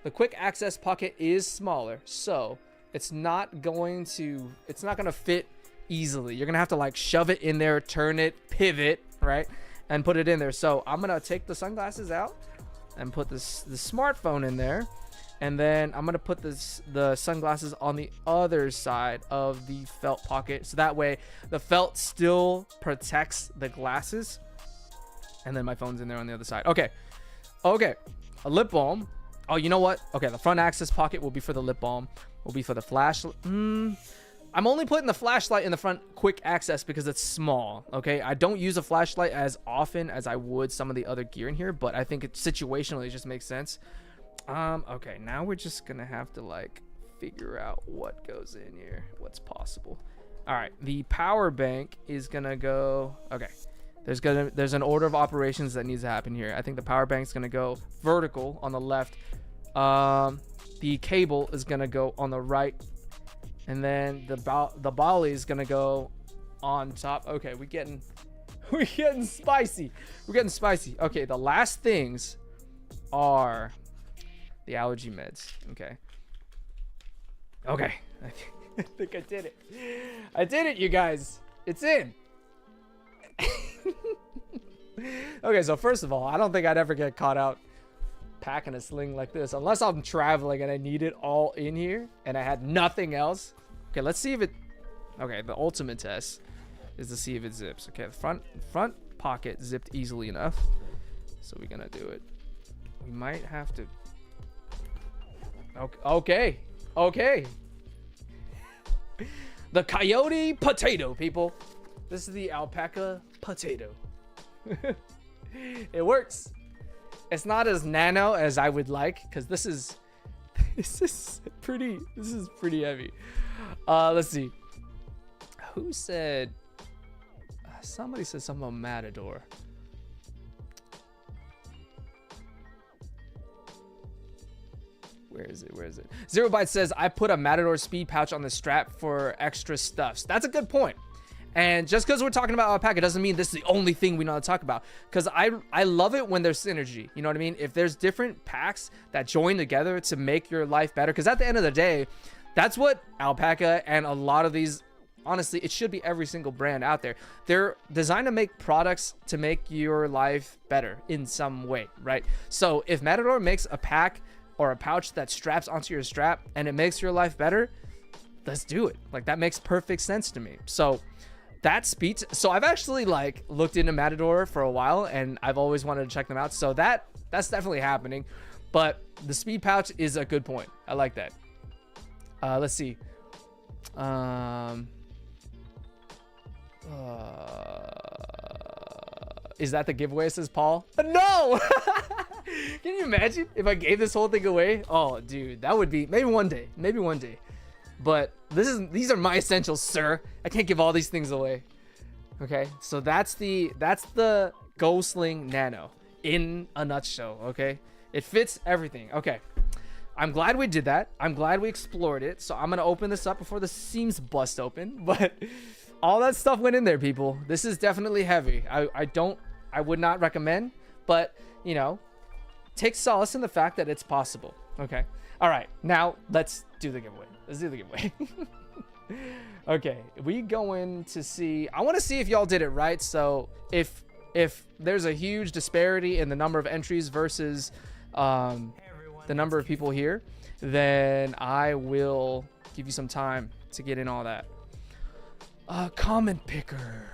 the quick access pocket is smaller, so it's not gonna fit easily. You're gonna have to like shove it in there, turn it, pivot, right, and put it in there. So I'm gonna take the sunglasses out and put the smartphone in there, and then I'm gonna put the sunglasses on the other side of the felt pocket, so that way the felt still protects the glasses, and then my phone's in there on the other side. Okay, a lip balm. Oh, you know what? Okay, the front access pocket will be for the lip balm. Will be for the flashlight. I'm only putting the flashlight in the front quick access because it's small. Okay, I don't use a flashlight as often as I would some of the other gear in here, but I think it situationally just makes sense. Okay, now we're just gonna have to like figure out what goes in here, what's possible. All right, the power bank is gonna go. Okay, there's an order of operations that needs to happen here. I think the power bank's gonna go vertical on the left. The cable is gonna go on the right, and then the Bali is gonna go on top. Okay, we're getting spicy. Okay, the last things are the allergy meds. Okay, I think I did it, you guys. It's in. Okay, so first of all, I don't think I'd ever get caught out packing a sling like this unless I'm traveling and I need it all in here and I had nothing else. Okay, let's see if it. Okay, the ultimate test is to see if it zips. Okay, the front pocket zipped easily enough, so we're gonna do it. We might have to. Okay. The coyote potato, people. This is the alpaca potato. It works. It's not as nano as I would like because this is pretty heavy. Let's see. Who said? Somebody said something about Matador. Where is it? Zero Byte says, I put a Matador speed pouch on the strap for extra stuffs. That's a good point. And just because we're talking about alpaca doesn't mean this is the only thing we know how to talk about. Because I love it when there's synergy. You know what I mean? If there's different packs that join together to make your life better. Because at the end of the day, that's what alpaca and a lot of these, honestly, it should be every single brand out there. They're designed to make products to make your life better in some way, right? So if Matador makes a pack or a pouch that straps onto your strap and it makes your life better, let's do it. Like, that makes perfect sense to me. So that speed. So I've actually like looked into Matador for a while and I've always wanted to check them out. So that's definitely happening. But the speed pouch is a good point. I like that. Let's see. Is that the giveaway, says Paul? No! Can you imagine if I gave this whole thing away? Oh, dude, that would be maybe one day. Maybe one day. But these are my essentials, sir. I can't give all these things away. Okay, so that's the Go Sling Nano in a nutshell. Okay, it fits everything. Okay, I'm glad we did that. I'm glad we explored it. So I'm gonna open this up before the seams bust open. But all that stuff went in there, people. This is definitely heavy. I would not recommend, but you know, take solace in the fact that it's possible. Okay, all right, now let's do the giveaway. Let's do the giveaway. Okay, we going to see. I want to see if y'all did it right. So if there's a huge disparity in the number of entries versus the number of people here, then I will give you some time to get in all that. Comment picker.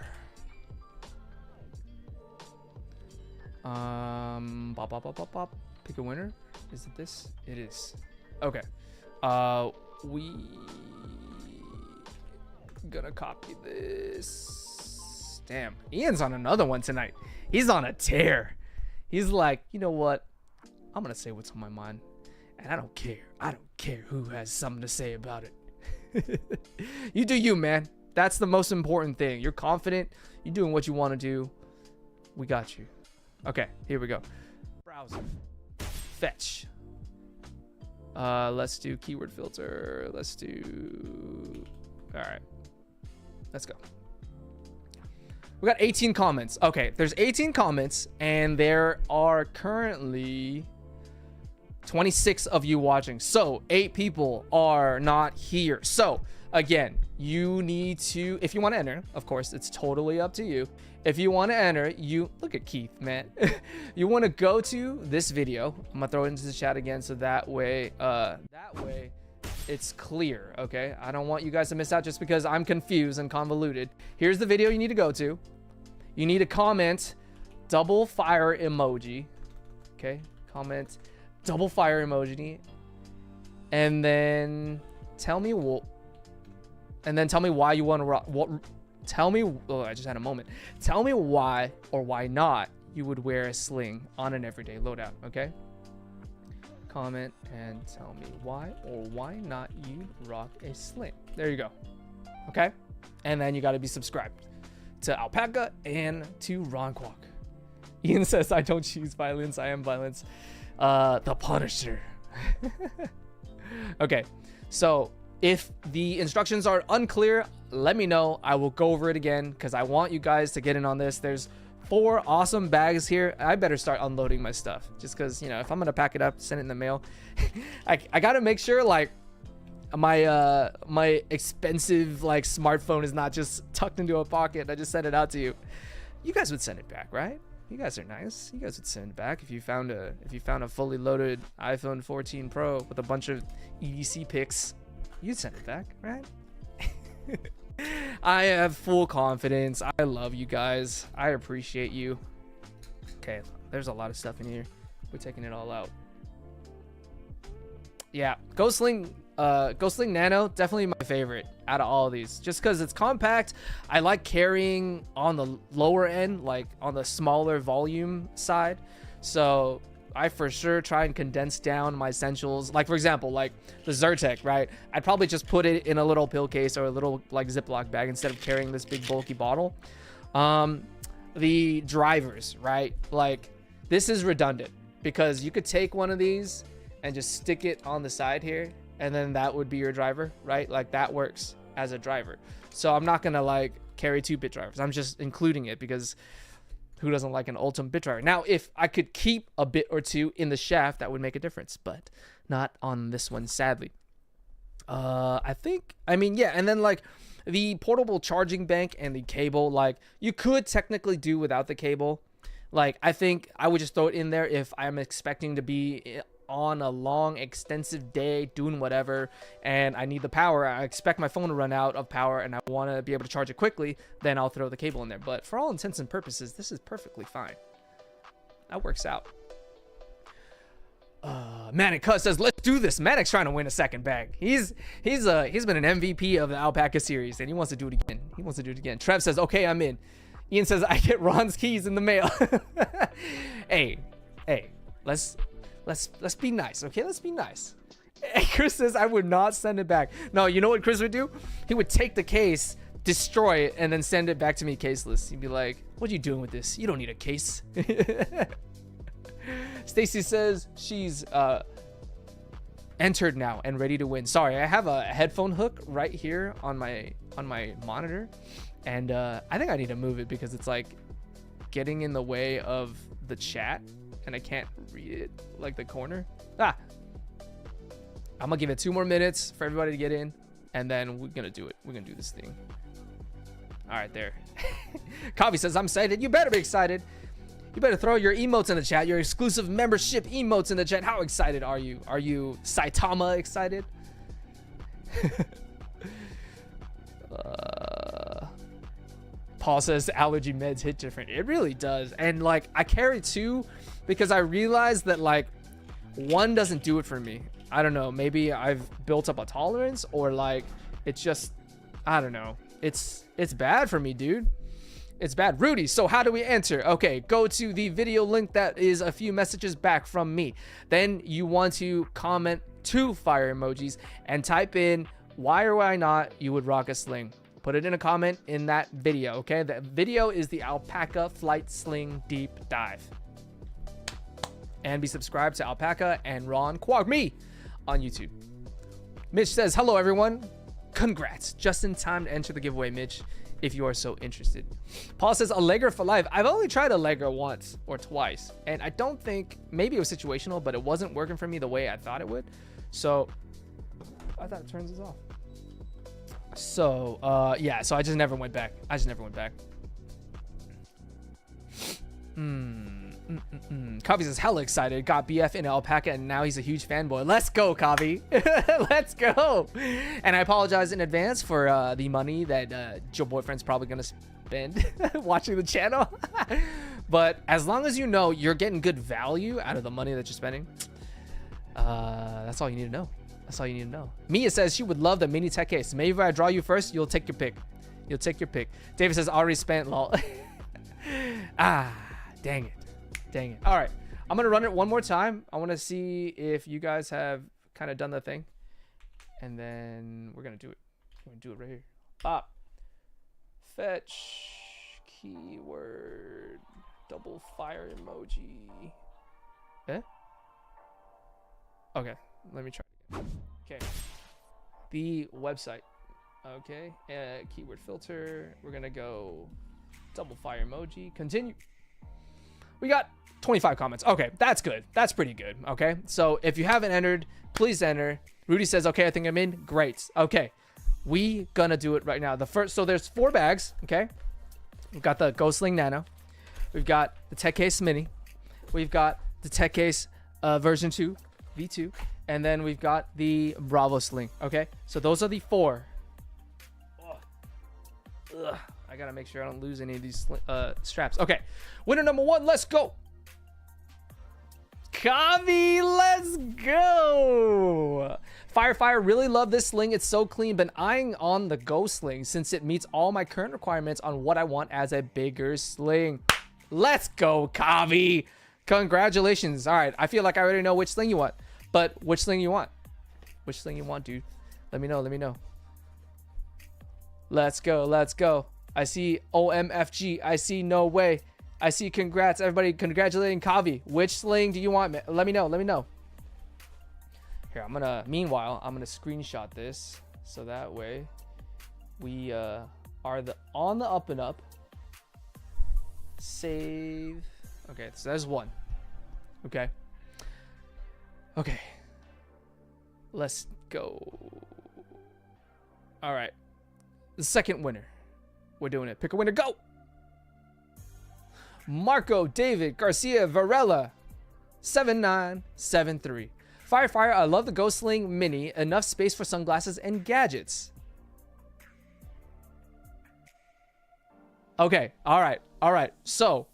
Bop, bop, bop, bop, bop. Pick a winner. Is it this? It is. Okay. We gonna copy this. Damn, Ian's on another one tonight. He's on a tear. He's like, you know what? I'm gonna say what's on my mind, and I don't care. I don't care who has something to say about it. You do you, man. That's the most important thing. You're confident. You're doing what you want to do. We got you. Okay, here we go. Browser. Fetch. Let's do keyword filter. Let's do. All right. Let's go. We got 18 comments. Okay, there's 18 comments, and there are currently 26 of you watching. So 8 people are not here. So again, you need to, if you want to enter, of course, it's totally up to you. If you want to enter, you look at Keith, man. You want to go to this video. I'm gonna throw it into the chat again, so that way it's clear. Okay, I don't want you guys to miss out just because I'm confused and convoluted. Here's the video you need to go to. You need to comment double fire emoji. Okay, comment double fire emoji, and then tell me what. And then tell me why you want to tell me. Oh, I just had a moment. Tell me why or why not you would wear a sling on an everyday loadout. Okay. Comment and tell me why or why not you rock a sling. There you go. Okay. And then you got to be subscribed to ALPAKA and to Ron Kwok. Ian says, I don't choose violence. I am violence. The Punisher. Okay. So if the instructions are unclear, let me know. I will go over it again because I want you guys to get in on this. There's 4 awesome bags here. I better start unloading my stuff just because, you know, if I'm gonna pack it up, send it in the mail, I gotta make sure like my expensive like smartphone is not just tucked into a pocket. I just sent it out to you. You guys would send it back, right? You guys are nice. You guys would send it back if you found a fully loaded iPhone 14 Pro with a bunch of EDC pics. You'd send it back, right? I have full confidence. I love you guys. I appreciate you. Okay, there's a lot of stuff in here. We're taking it all out. Yeah, Go Sling Nano, definitely my favorite out of all of these. Just because it's compact. I like carrying on the lower end, like on the smaller volume side. So I for sure try and condense down my essentials. Like for example, like the Zyrtec, right? I'd probably just put it in a little pill case or a little like Ziploc bag instead of carrying this big bulky bottle. The drivers, right? Like this is redundant because you could take one of these and just stick it on the side here, and then that would be your driver, right? Like that works as a driver. So I'm not gonna like carry 2 bit drivers. I'm just including it because who doesn't like an Ultim bit driver? Now, if I could keep a bit or 2 in the shaft, that would make a difference, but not on this one, sadly. I mean, yeah, and then like the portable charging bank and the cable, like you could technically do without the cable. Like, I think I would just throw it in there if I'm expecting to be on a long, extensive day doing whatever, and I need the power. I expect my phone to run out of power, and I want to be able to charge it quickly. Then I'll throw the cable in there. But for all intents and purposes, this is perfectly fine. That works out. Manic Cuz says, let's do this. Manic's trying to win a second bag. He's been an MVP of the ALPAKA series, and he wants to do it again. Trev says, okay, I'm in. Ian says I get Ron's keys in the mail. hey, let's be nice, okay? Let's be nice. Hey, Chris says I would not send it back. No, you know what Chris would do? He would take the case, destroy it, and then send it back to me caseless. He'd be like, "What are you doing with this? You don't need a case." Stacy says she's entered now and ready to win. Sorry, I have a headphone hook right here on my monitor, and I think I need to move it because it's like getting in the way of the chat, and I can't read it, like the corner. I'm gonna give it 2 more minutes for everybody to get in, and then we're gonna do it. We're gonna do this thing. All right, there. Coffee says I'm excited. You better be excited. You better throw your emotes in the chat, your exclusive membership emotes in the chat. How excited are you? Are you Saitama excited? Paul says allergy meds hit different. It really does. And like I carry 2 because I realized that like 1 doesn't do it for me. I don't know. Maybe I've built up a tolerance, or like it's just, I don't know. It's bad for me, dude. It's bad. Rudy, so how do we enter? Okay, go to the video link that is a few messages back from me. Then you want to comment 2 fire emojis and type in why or why not you would rock a sling. Put it in a comment in that video, okay? That video is the Alpaca Flight Sling Deep Dive. And be subscribed to Alpaca and Ron Quag me on YouTube. Mitch says, hello everyone. Congrats. Just in time to enter the giveaway, Mitch, if you are so interested. Paul says, Allegra for life. I've only tried Allegra once or twice, and I don't think, maybe it was situational, but it wasn't working for me the way I thought it would. So I thought it turns this off. So yeah, so I just never went back. Kavi says hella excited, got BF in Alpaca, and now he's a huge fanboy. Let's go, Kavi. Let's go. And I apologize in advance for the money that your boyfriend's probably gonna spend watching the channel. But as long as you know you're getting good value out of the money that you're spending, that's all you need to know. That's all you need to know. Mia says she would love the mini tech case. Maybe if I draw you first, you'll take your pick. David says already spent, lol. Dang it. All right, I'm gonna run it one more time. I want to see if you guys have kind of done the thing, and then we're gonna do it. Right here. Fetch keyword double fire emoji. Okay, let me try. Okay, the website. Okay, keyword filter. We're gonna go double fire emoji. Continue. We got 25 comments. Okay, that's good. That's pretty good. Okay, so if you haven't entered, please enter. Rudy says, okay, I think I'm in. Great. Okay, we gonna do it right now. So there's 4 bags. Okay, we've got the Go Sling Nano. We've got the Tech Case Mini. We've got the Tech Case version 2, V2. And then we've got the Bravo Sling. Okay, so those are the 4. Ugh. I gotta make sure I don't lose any of these straps. Okay, winner number 1, let's go. Kavi, let's go. Fire, really love this sling. It's so clean. Been eyeing on the Go Sling since it meets all my current requirements on what I want as a bigger sling. Let's go, Kavi. Congratulations. All right, I feel like I already know which sling you want, but which sling you want? Which sling you want, dude? Let me know. Let's go. I see OMFG. I see no way. I see congrats. Everybody congratulating Kavi. Which sling do you want? Let me know. Here, meanwhile, I'm gonna screenshot this so that way we are on the up and up. Save. Okay, so there's 1. Okay. Let's go. All right. The second winner. We're doing it. Pick a winner. Go. Marco David Garcia Varela 7973. Fire, I love the Go Sling Mini. Enough space for sunglasses and gadgets. Okay. All right. So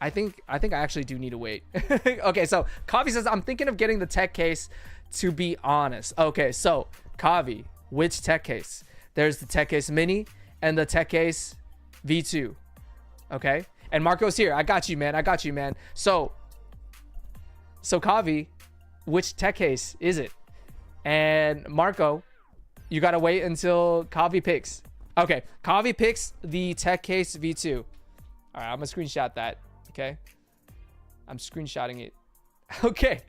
I think I actually do need to wait. Okay, so Kavi says I'm thinking of getting the tech case, to be honest. Okay, so Kavi, which tech case? There's the Tech Case Mini and the Tech Case V2. Okay, and Marco's here. I got you, man. I got you, man. So Kavi, which tech case is it? And Marco, you gotta wait until Kavi picks. Okay, Kavi picks the tech case V2. All right, I'm gonna screenshot that. Okay, I'm screenshotting it. Okay,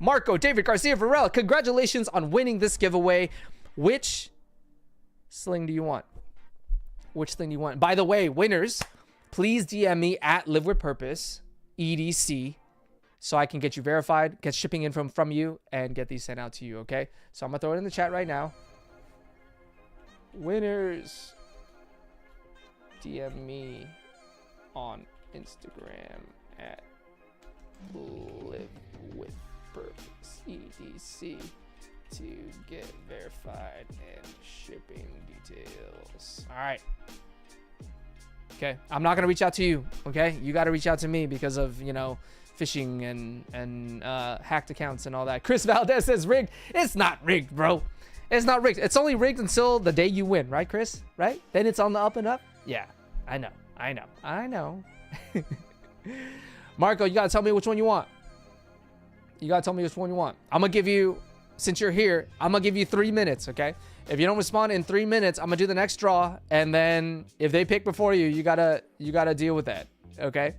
Marco, David Garcia Varela, congratulations on winning this giveaway. Which sling do you want? Which sling do you want? By the way, winners, please DM me at Live With Purpose EDC so I can get you verified, get shipping in from you, and get these sent out to you. Okay, so I'm gonna throw it in the chat right now. Winners, DM me on Instagram at Live With Purpose EDC to get verified and shipping details. All right. Okay, I'm not gonna reach out to you. Okay, you got to reach out to me because of, you know, phishing and hacked accounts and all that. Chris Valdez says rigged. It's not rigged, bro. It's not rigged. It's only rigged until the day you win, right, Chris? Right? Then it's on the up and up. Yeah, I know. Marco, you gotta tell me which one you want. I'm gonna give you, since you're here, I'm gonna give you 3 minutes, okay? If you don't respond in 3 minutes, I'm gonna do the next draw, and then if they pick before you, you gotta deal with that, okay?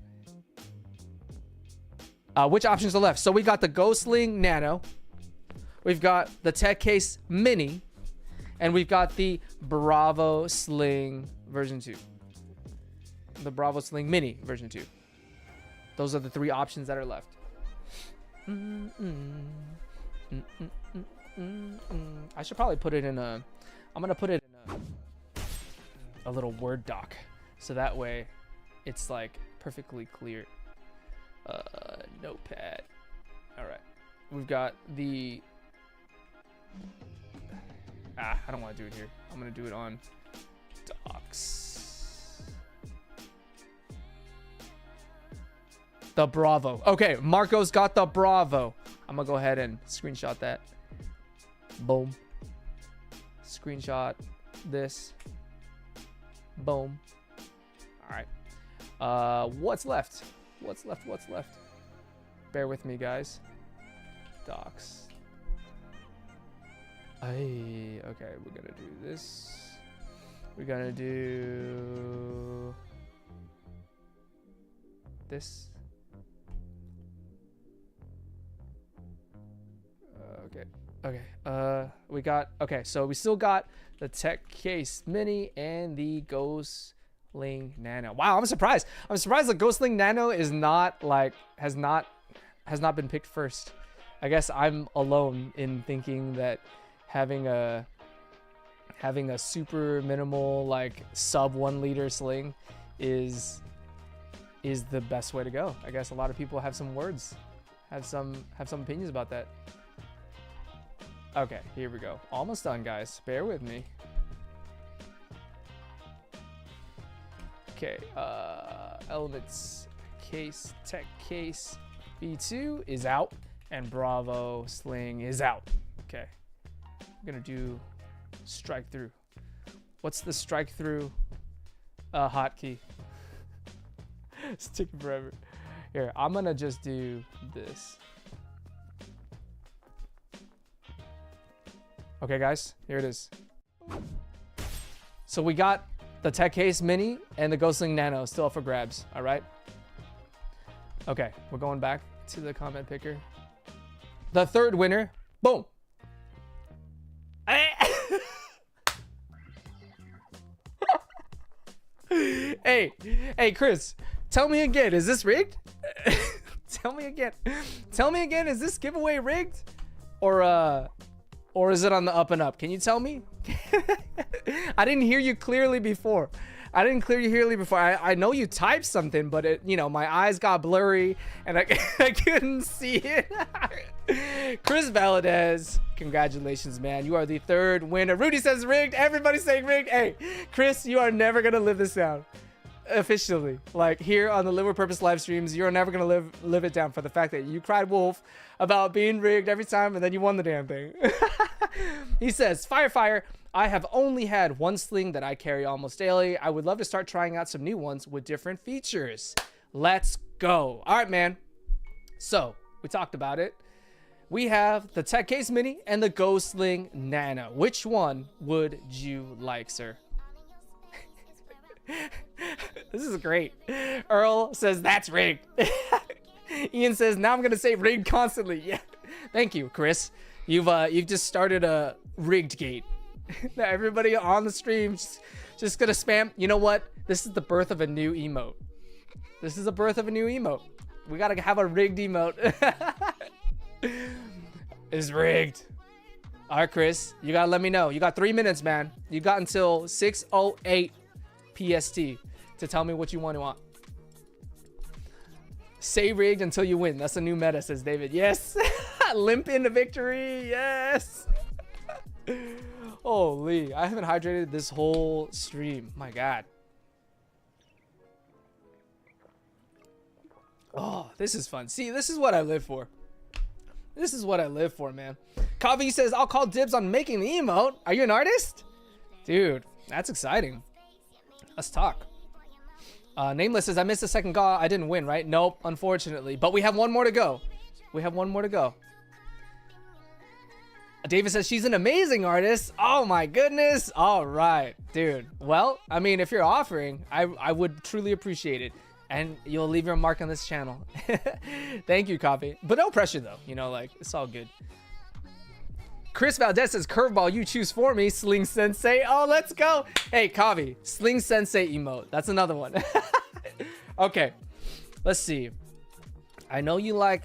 Which options are left? So we got the Ghostling Nano, we've got the Tech Case Mini, and we've got the Bravo Sling version 2. The Bravo Sling Mini version 2. Those are the 3 options that are left. I should probably put it in a, I'm gonna put it in a little Word doc, so that way it's like perfectly clear. Notepad. All right, we've got the, I don't want to do it here. I'm gonna do it on docs. The Bravo. Okay, Marco's got the Bravo. I'm gonna go ahead and screenshot that. Boom. Screenshot this. Boom. All right. What's left? What's left? Bear with me, guys. Docs. Okay, we're gonna do this. We're gonna do this. Okay. We got, okay, so we still got the Tech Case Mini and the Ghostling Nano. Wow, I'm surprised. I'm surprised the Ghostling Nano is not like, has not been picked first. I guess I'm alone in thinking that having a super minimal, like sub 1 liter sling is the best way to go. I guess a lot of people have some words, have some opinions about that. Okay, here we go. Almost done, guys. Bear with me. Okay, Elements Case, Tech Case B2 is out, and Bravo Sling is out. Okay, I'm gonna do strike through. What's the strike through hotkey? It's taking forever. Here, I'm gonna just do this. Okay, guys, here it is. So we got the Tech Case Mini and the Ghostling Nano still up for grabs, all right? Okay, we're going back to the comment picker. The third winner, boom. Hey, Chris, tell me again, is this rigged? Tell me again, is this giveaway rigged? Or is it on the up and up? Can you tell me? I didn't hear you clearly before. I know you typed something, but it, you know, my eyes got blurry and I couldn't see it. Chris Valadez, congratulations, man. You are the third winner. Rudy says rigged. Everybody's saying rigged. Hey, Chris, you are never going to live this down. Officially, like here on the Live With Purpose live streams, you're never gonna live it down for the fact that you cried wolf about being rigged every time and then you won the damn thing. He says, fire, I have only had one sling that I carry almost daily. I would love to start trying out some new ones with different features. Let's go. All right, man. So we talked about it. We have the Tech Case Mini and the Go Sling Nano. Which one would you like, sir? This is great. Earl says that's rigged. Ian says now I'm gonna say rigged constantly. Yeah. Thank you, Chris. You've just started a rigged gate. Everybody on the stream just gonna spam. You know what? This is the birth of a new emote. This is the birth of a new emote. We gotta have a rigged emote. It's rigged. All right, Chris, you gotta let me know. You got 3 minutes, man. You got until 6:08 PST to tell me what you want. Say rigged until you win. That's a new meta, says David. Yes. Limp into victory. Yes. Holy, I haven't hydrated this whole stream. My God. Oh, this is fun. See, this is what I live for. This is what I live for, man. Kavi says, I'll call dibs on making the emote. Are you an artist? Dude, that's exciting. Let's talk. Nameless says, I missed the second gaw. I didn't win, right? Nope, unfortunately. But we have one more to go. We have one more to go. David says, she's an amazing artist. Oh my goodness. All right, dude. Well, I mean, if you're offering, I would truly appreciate it. And you'll leave your mark on this channel. Thank you, Copy. But no pressure, though. You know, like, it's all good. Chris Valdez says, curveball, you choose for me, Sling Sensei. Oh, let's go. Hey, Kavi, Sling Sensei emote. That's another one. Okay, let's see. I know you like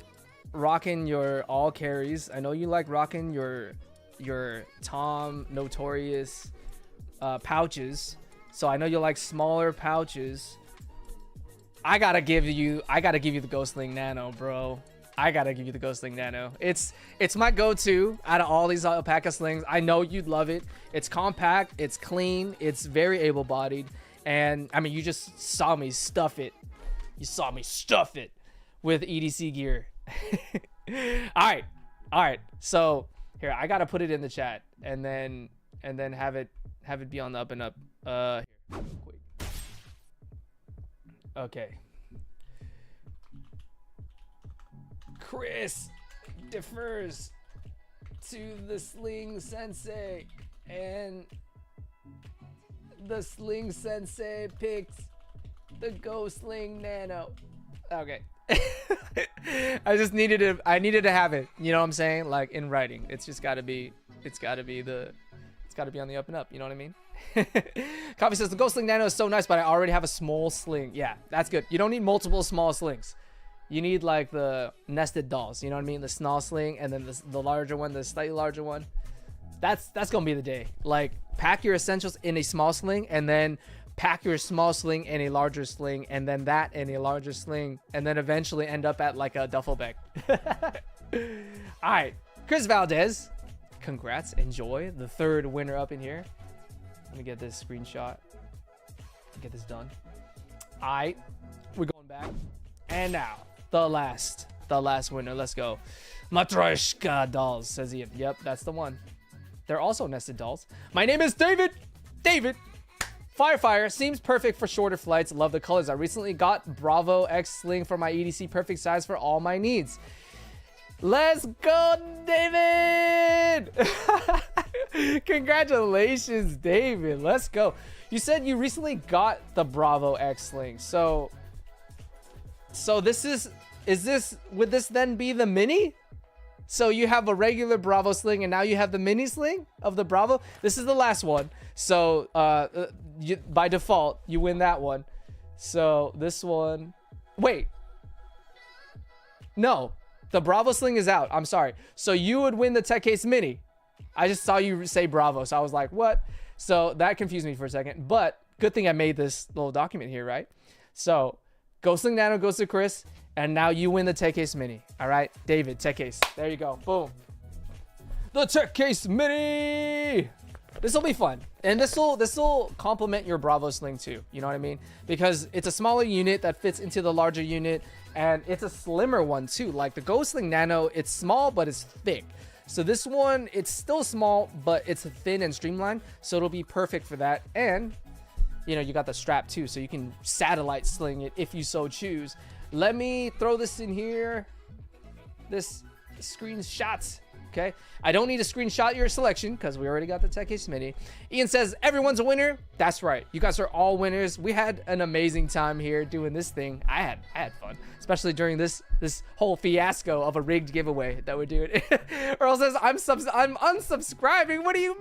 rocking your all carries. I know you like rocking your Tom Notorious pouches. So I know you like smaller pouches. I gotta give you the Ghost Sling Nano, bro. I gotta give you the Ghost Sling Nano. It's my go-to out of all these alpaca slings. I know you'd love it. It's compact, it's clean, it's very able-bodied, and I mean, you just saw me stuff it. You saw me stuff it with EDC gear. All right. So here, I gotta put it in the chat, and then have it be on the up and up. Here, quick. Okay. Chris defers to the Sling Sensei, and the Sling Sensei picks the Go Sling Nano. Okay. I needed to have it, you know what I'm saying, like in writing. It's gotta be on the up and up, you know what I mean? Coffee says the Ghost Sling Nano is so nice, but I already have a small sling. Yeah, that's good. You don't need multiple small slings. You need like the nested dolls, you know what I mean? The small sling and then the larger one, the slightly larger one. That's gonna be the day. Like, pack your essentials in a small sling, and then pack your small sling in a larger sling, and then that in a larger sling, and then eventually end up at like a duffel bag. All right, Chris Valdez, congrats. Enjoy the third winner up in here. Let me get this screenshot. Get this done. All right, we're going back, and now the last winner. Let's go. Matryoshka dolls, says Ian. Yep, that's the one. They're also nested dolls. My name is David. Fire seems perfect for shorter flights. Love the colors. I recently got Bravo X Sling for my EDC. Perfect size for all my needs. Let's go, David. Congratulations, David. Let's go. You said you recently got the Bravo X Sling. So would this then be the mini? So you have a regular Bravo sling, and now you have the mini sling of the Bravo. This is the last one. So by default, you win that one. So this one, wait, no, the Bravo sling is out. I'm sorry. So you would win the Tech Case Mini. I just saw you say Bravo, so I was like, what? So that confused me for a second. But good thing I made this little document here, right? So Ghost Sling Nano goes to Chris. And now you win the Tech Case Mini. All right, David, Tech Case. There you go. Boom. The Tech Case Mini. This will be fun. And this will complement your Bravo Sling too. You know what I mean? Because it's a smaller unit that fits into the larger unit. And it's a slimmer one too. Like the Ghost Sling Nano, it's small, but it's thick. So this one, it's still small, but it's thin and streamlined, so it'll be perfect for that. And you know, you got the strap too, so you can satellite sling it if you so choose. Let me throw this in here. This screenshots. Okay, I don't need to screenshot your selection because we already got the Tech Case Mini. Ian says everyone's a winner. That's right, you guys are all winners. We had an amazing time here doing this thing. I had fun, especially during this whole fiasco of a rigged giveaway that we're doing. Earl says I'm unsubscribing. What do you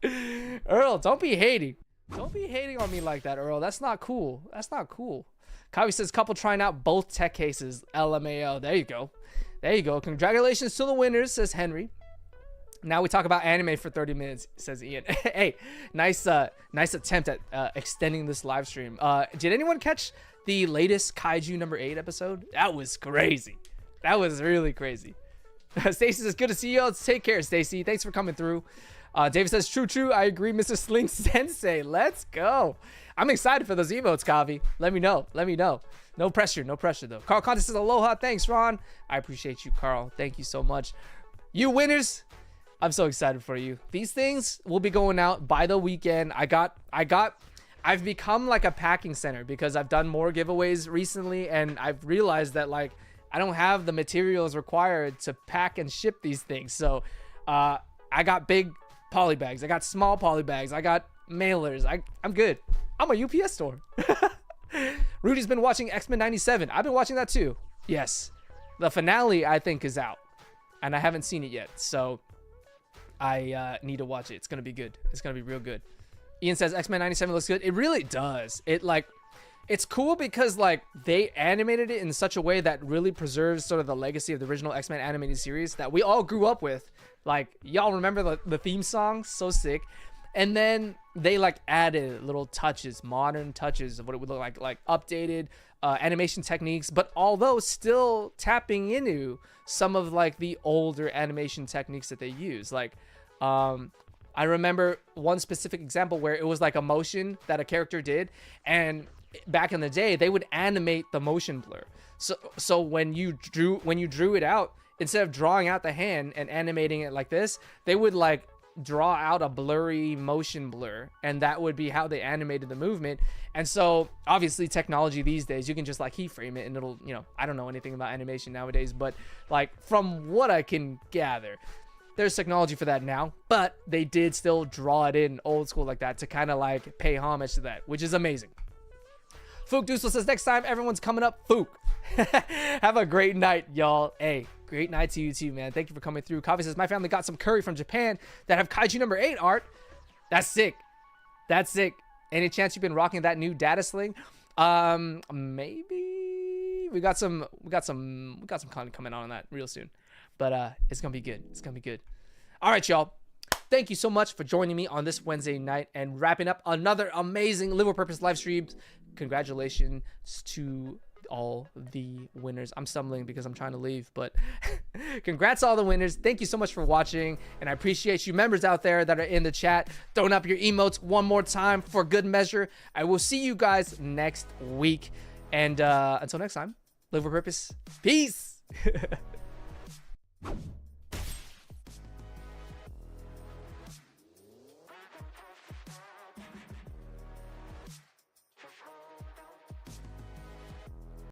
mean? Earl, don't be hating. Don't be hating on me like that, Earl. That's not cool. That's not cool. Kawi says couple trying out both tech cases. LMAO. There you go. There you go. Congratulations to the winners, says Henry. Now we talk about anime for 30 minutes, says Ian. Hey, nice attempt at extending this live stream. Did anyone catch the latest Kaiju number 8 episode? That was crazy. That was really crazy. Stacy says, good to see you. Let's take care, Stacy. Thanks for coming through. David says, true. I agree, Mr. Sling Sensei. Let's go. I'm excited for those emotes, Kavi. Let me know. No pressure though. Carl Conte says, aloha. Thanks, Ron. I appreciate you, Carl. Thank you so much. You winners, I'm so excited for you. These things will be going out by the weekend. I've become like a packing center because I've done more giveaways recently, and I've realized that like I don't have the materials required to pack and ship these things. So I got big poly bags, I got small poly bags, I got mailers. I'm good. I'm a UPS store. Rudy's been watching X-Men 97. I've been watching that too. Yes, the finale I think is out and I haven't seen it yet, so I need to watch it. It's gonna be good. It's gonna be real good. Ian says X-Men 97 looks good. It really does. It's cool because like they animated it in such a way that really preserves sort of the legacy of the original X-Men animated series that we all grew up with. Like, y'all remember the theme song? So sick. And then they like added little touches, modern touches of what it would look like updated animation techniques, but although still tapping into some of like the older animation techniques that they use. Like, I remember one specific example where it was like a motion that a character did, and back in the day they would animate the motion blur. So when you drew it out, instead of drawing out the hand and animating it like this, they would like draw out a blurry motion blur, and that would be how they animated the movement. And so obviously technology these days, you can just like keyframe it and it'll, you know, I don't know anything about animation nowadays, but like from what I can gather, there's technology for that now, but they did still draw it in old school like that to kind of like pay homage to that, which is amazing. Fook Dusel says next time everyone's coming up, Fook. Have a great night, y'all. Hey, great night to you too, man. Thank you for coming through. Coffee says my family got some curry from Japan that have Kaiju number 8 art. That's sick. That's sick. Any chance you've been rocking that new data sling? Maybe we got some content coming on that real soon, but it's gonna be good. It's gonna be good. All right, y'all. Thank you so much for joining me on this Wednesday night and wrapping up another amazing Live with Purpose live stream. Congratulations to all the winners. I'm stumbling because I'm trying to leave, but congrats to all the winners. Thank you so much for watching, and I appreciate you members out there that are in the chat throwing up your emotes one more time for good measure. I will see you guys next week, and until next time, live with purpose. Peace.